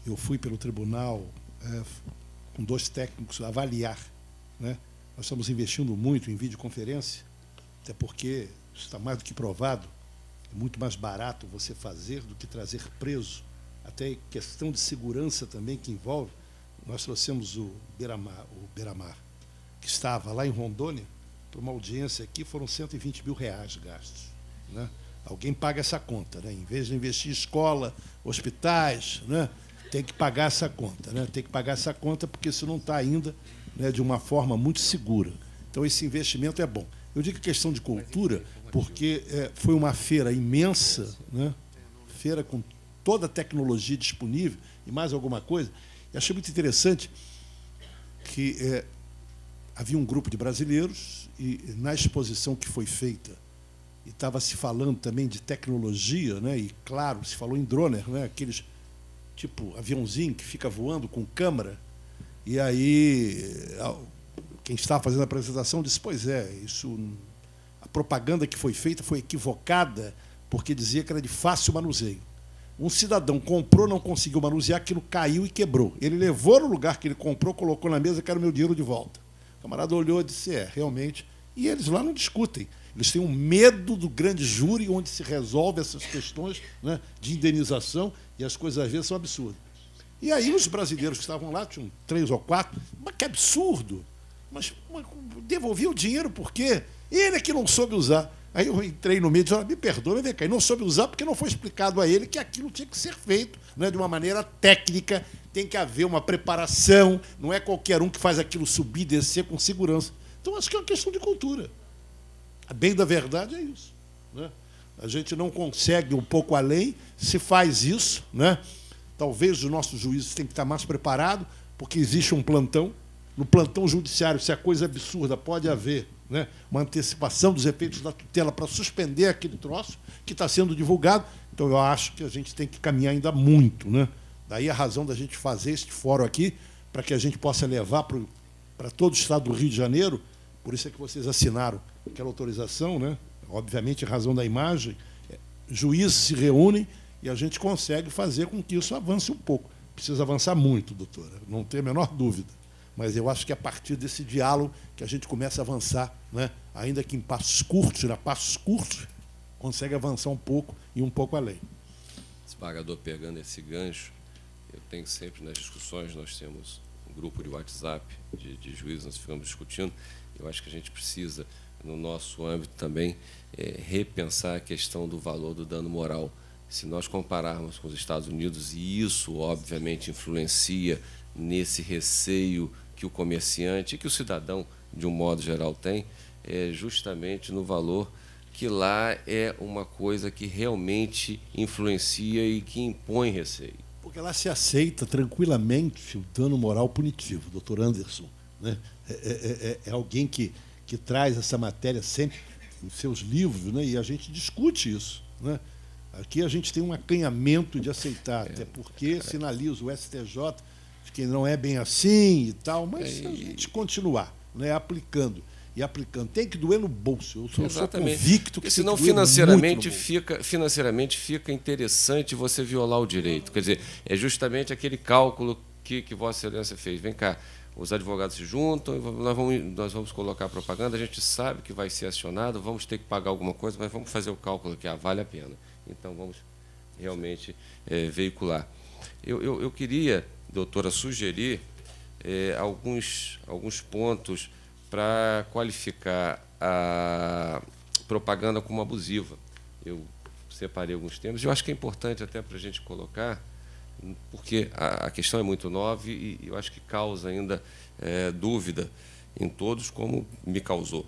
Eu fui pelo tribunal com 2 técnicos avaliar, né? Nós estamos investindo muito em videoconferência, até porque isso está mais do que provado. É muito mais barato você fazer do que trazer preso. Até questão de segurança também que envolve. Nós trouxemos o Beiramar, que estava lá em Rondônia, para uma audiência aqui, foram R$120 mil gastos, né? Alguém paga essa conta, né? Em vez de investir em escola, hospitais, né? Tem que pagar essa conta, né? Tem que pagar essa conta porque isso não está ainda, né, de uma forma muito segura. Então, esse investimento é bom. Eu digo questão de cultura porque foi uma feira imensa, né? Feira com toda a tecnologia disponível e mais alguma coisa. E achei muito interessante que havia um grupo de brasileiros e, na exposição que foi feita, e estava se falando também de tecnologia, né? E, claro, se falou em drone, né? Aqueles tipo aviãozinho que fica voando com câmera. E aí quem estava fazendo a apresentação disse, pois a propaganda que foi feita foi equivocada, porque dizia que era de fácil manuseio. Um cidadão comprou, não conseguiu manusear, aquilo caiu e quebrou. Ele levou no lugar que ele comprou, colocou na mesa, quero meu dinheiro de volta. O camarada olhou e disse, realmente. E eles lá não discutem. Eles têm um medo do grande júri, onde se resolve essas questões, né, de indenização, e as coisas às vezes são absurdas. E aí os brasileiros que estavam lá, tinham 3 ou 4, mas que absurdo! Mas devolvi o dinheiro por quê? Ele é que não soube usar. Aí eu entrei no meio e disse, me perdoa, vem cá, e não soube usar porque não foi explicado a ele que aquilo tinha que ser feito, né, de uma maneira técnica, tem que haver uma preparação, não é qualquer um que faz aquilo subir e descer com segurança. Então, acho que é uma questão de cultura. A bem da verdade é isso, né? A gente não consegue um pouco além, se faz isso, né? Talvez os nossos juízes tenham que estar mais preparados, porque existe um plantão. No plantão judiciário, se a coisa é absurda, pode haver, né, uma antecipação dos efeitos da tutela para suspender aquele troço que está sendo divulgado. Então, eu acho que a gente tem que caminhar ainda muito, né? Daí a razão da gente fazer este fórum aqui, para que a gente possa levar para todo o estado do Rio de Janeiro. Por isso é que vocês assinaram aquela autorização, né? Obviamente, em razão da imagem. Juízes se reúnem e a gente consegue fazer com que isso avance um pouco. Precisa avançar muito, doutora, não tem a menor dúvida. Mas eu acho que é a partir desse diálogo que a gente começa a avançar, né? Ainda que em passos curtos, consegue avançar um pouco e um pouco além. Desembargador, pegando esse gancho, eu tenho sempre nas discussões, nós temos um grupo de WhatsApp de juízes, nós ficamos discutindo. Eu acho que a gente precisa, no nosso âmbito também, repensar a questão do valor do dano moral. Se nós compararmos com os Estados Unidos, e isso, obviamente, influencia nesse receio que o comerciante e que o cidadão, de um modo geral, tem, justamente no valor que lá é uma coisa que realmente influencia e que impõe receio. Porque lá se aceita tranquilamente o dano moral punitivo, doutor Anderson, né? É alguém que traz essa matéria sempre nos seus livros, né? E a gente discute isso, né? Aqui a gente tem um acanhamento de aceitar, até porque sinaliza o STJ que não é bem assim e tal, mas se a gente continuar, né, aplicando. E aplicando. Tem que doer no bolso. Eu sou convicto que senão tem que doer financeiramente fica interessante você violar o direito. Quer dizer, é justamente aquele cálculo que Vossa Excelência fez. Vem cá, os advogados se juntam, nós vamos colocar propaganda, a gente sabe que vai ser acionado, vamos ter que pagar alguma coisa, mas vamos fazer o cálculo que vale a pena. Então, vamos realmente veicular. Eu queria, doutora, sugerir alguns pontos para qualificar a propaganda como abusiva. Eu separei alguns temas, eu acho que é importante até para a gente colocar, porque a questão é muito nova e eu acho que causa ainda dúvida em todos, como me causou.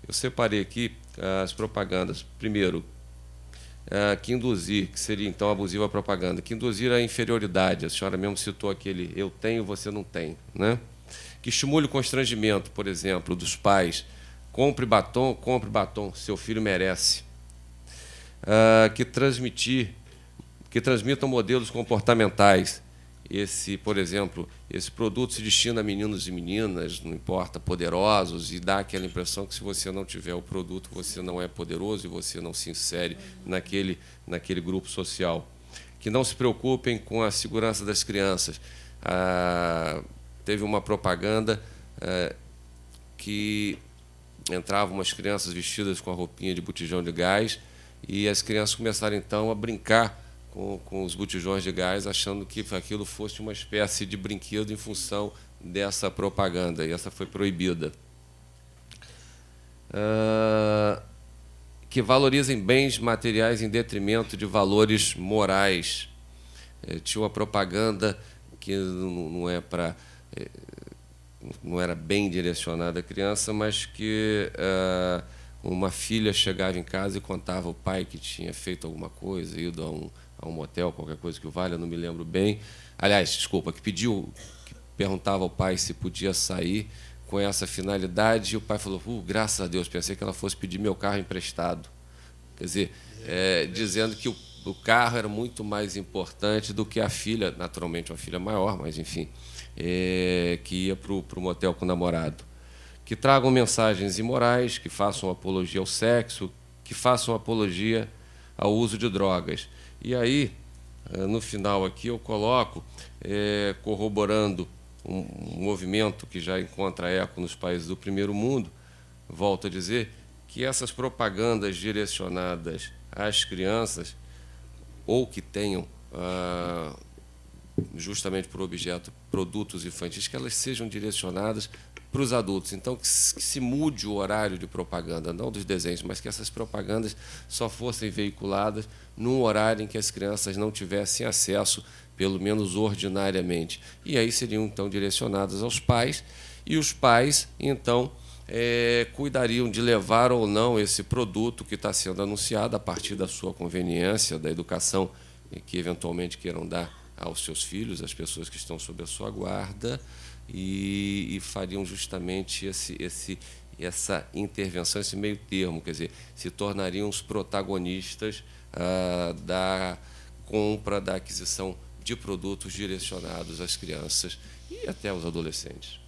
Eu separei aqui as propagandas. Primeiro, que induzir, que seria então abusiva propaganda, que induzir a inferioridade. A senhora mesmo citou aquele eu tenho, você não tem, né? Que estimule o constrangimento, por exemplo, dos pais. Compre batom, seu filho merece. Que transmitam modelos comportamentais. Por exemplo, esse produto se destina a meninos e meninas, não importa, poderosos, e dá aquela impressão que se você não tiver o produto, você não é poderoso e você não se insere naquele grupo social. Que não se preocupem com a segurança das crianças. Teve uma propaganda que entravam umas crianças vestidas com a roupinha de botijão de gás e as crianças começaram, então, a brincar com os botijões de gás, achando que aquilo fosse uma espécie de brinquedo em função dessa propaganda, e essa foi proibida. Que valorizem bens materiais em detrimento de valores morais. Tinha uma propaganda que não era bem direcionada à criança, mas que uma filha chegava em casa e contava ao pai que tinha feito alguma coisa, ido a um motel, qualquer coisa que o valha, não me lembro bem. Aliás, desculpa, que perguntava ao pai se podia sair com essa finalidade, e o pai falou, graças a Deus, pensei que ela fosse pedir meu carro emprestado. Quer dizer, dizendo que o carro era muito mais importante do que a filha, naturalmente uma filha maior, mas enfim, que ia para o motel com o namorado. Que tragam mensagens imorais, que façam apologia ao sexo, que façam apologia ao uso de drogas. E aí, no final aqui, eu coloco, corroborando um movimento que já encontra eco nos países do primeiro mundo, volto a dizer, que essas propagandas direcionadas às crianças, ou que tenham justamente por objeto produtos infantis, que elas sejam direcionadas para os adultos. Então, que se mude o horário de propaganda, não dos desenhos, mas que essas propagandas só fossem veiculadas num horário em que as crianças não tivessem acesso, pelo menos ordinariamente. E aí seriam, então, direcionadas aos pais, e os pais, então, cuidariam de levar ou não esse produto que está sendo anunciado a partir da sua conveniência, da educação que eventualmente queiram dar aos seus filhos, às pessoas que estão sob a sua guarda, e fariam justamente essa intervenção, esse meio termo, quer dizer, se tornariam os protagonistas da compra, da aquisição de produtos direcionados às crianças e até aos adolescentes.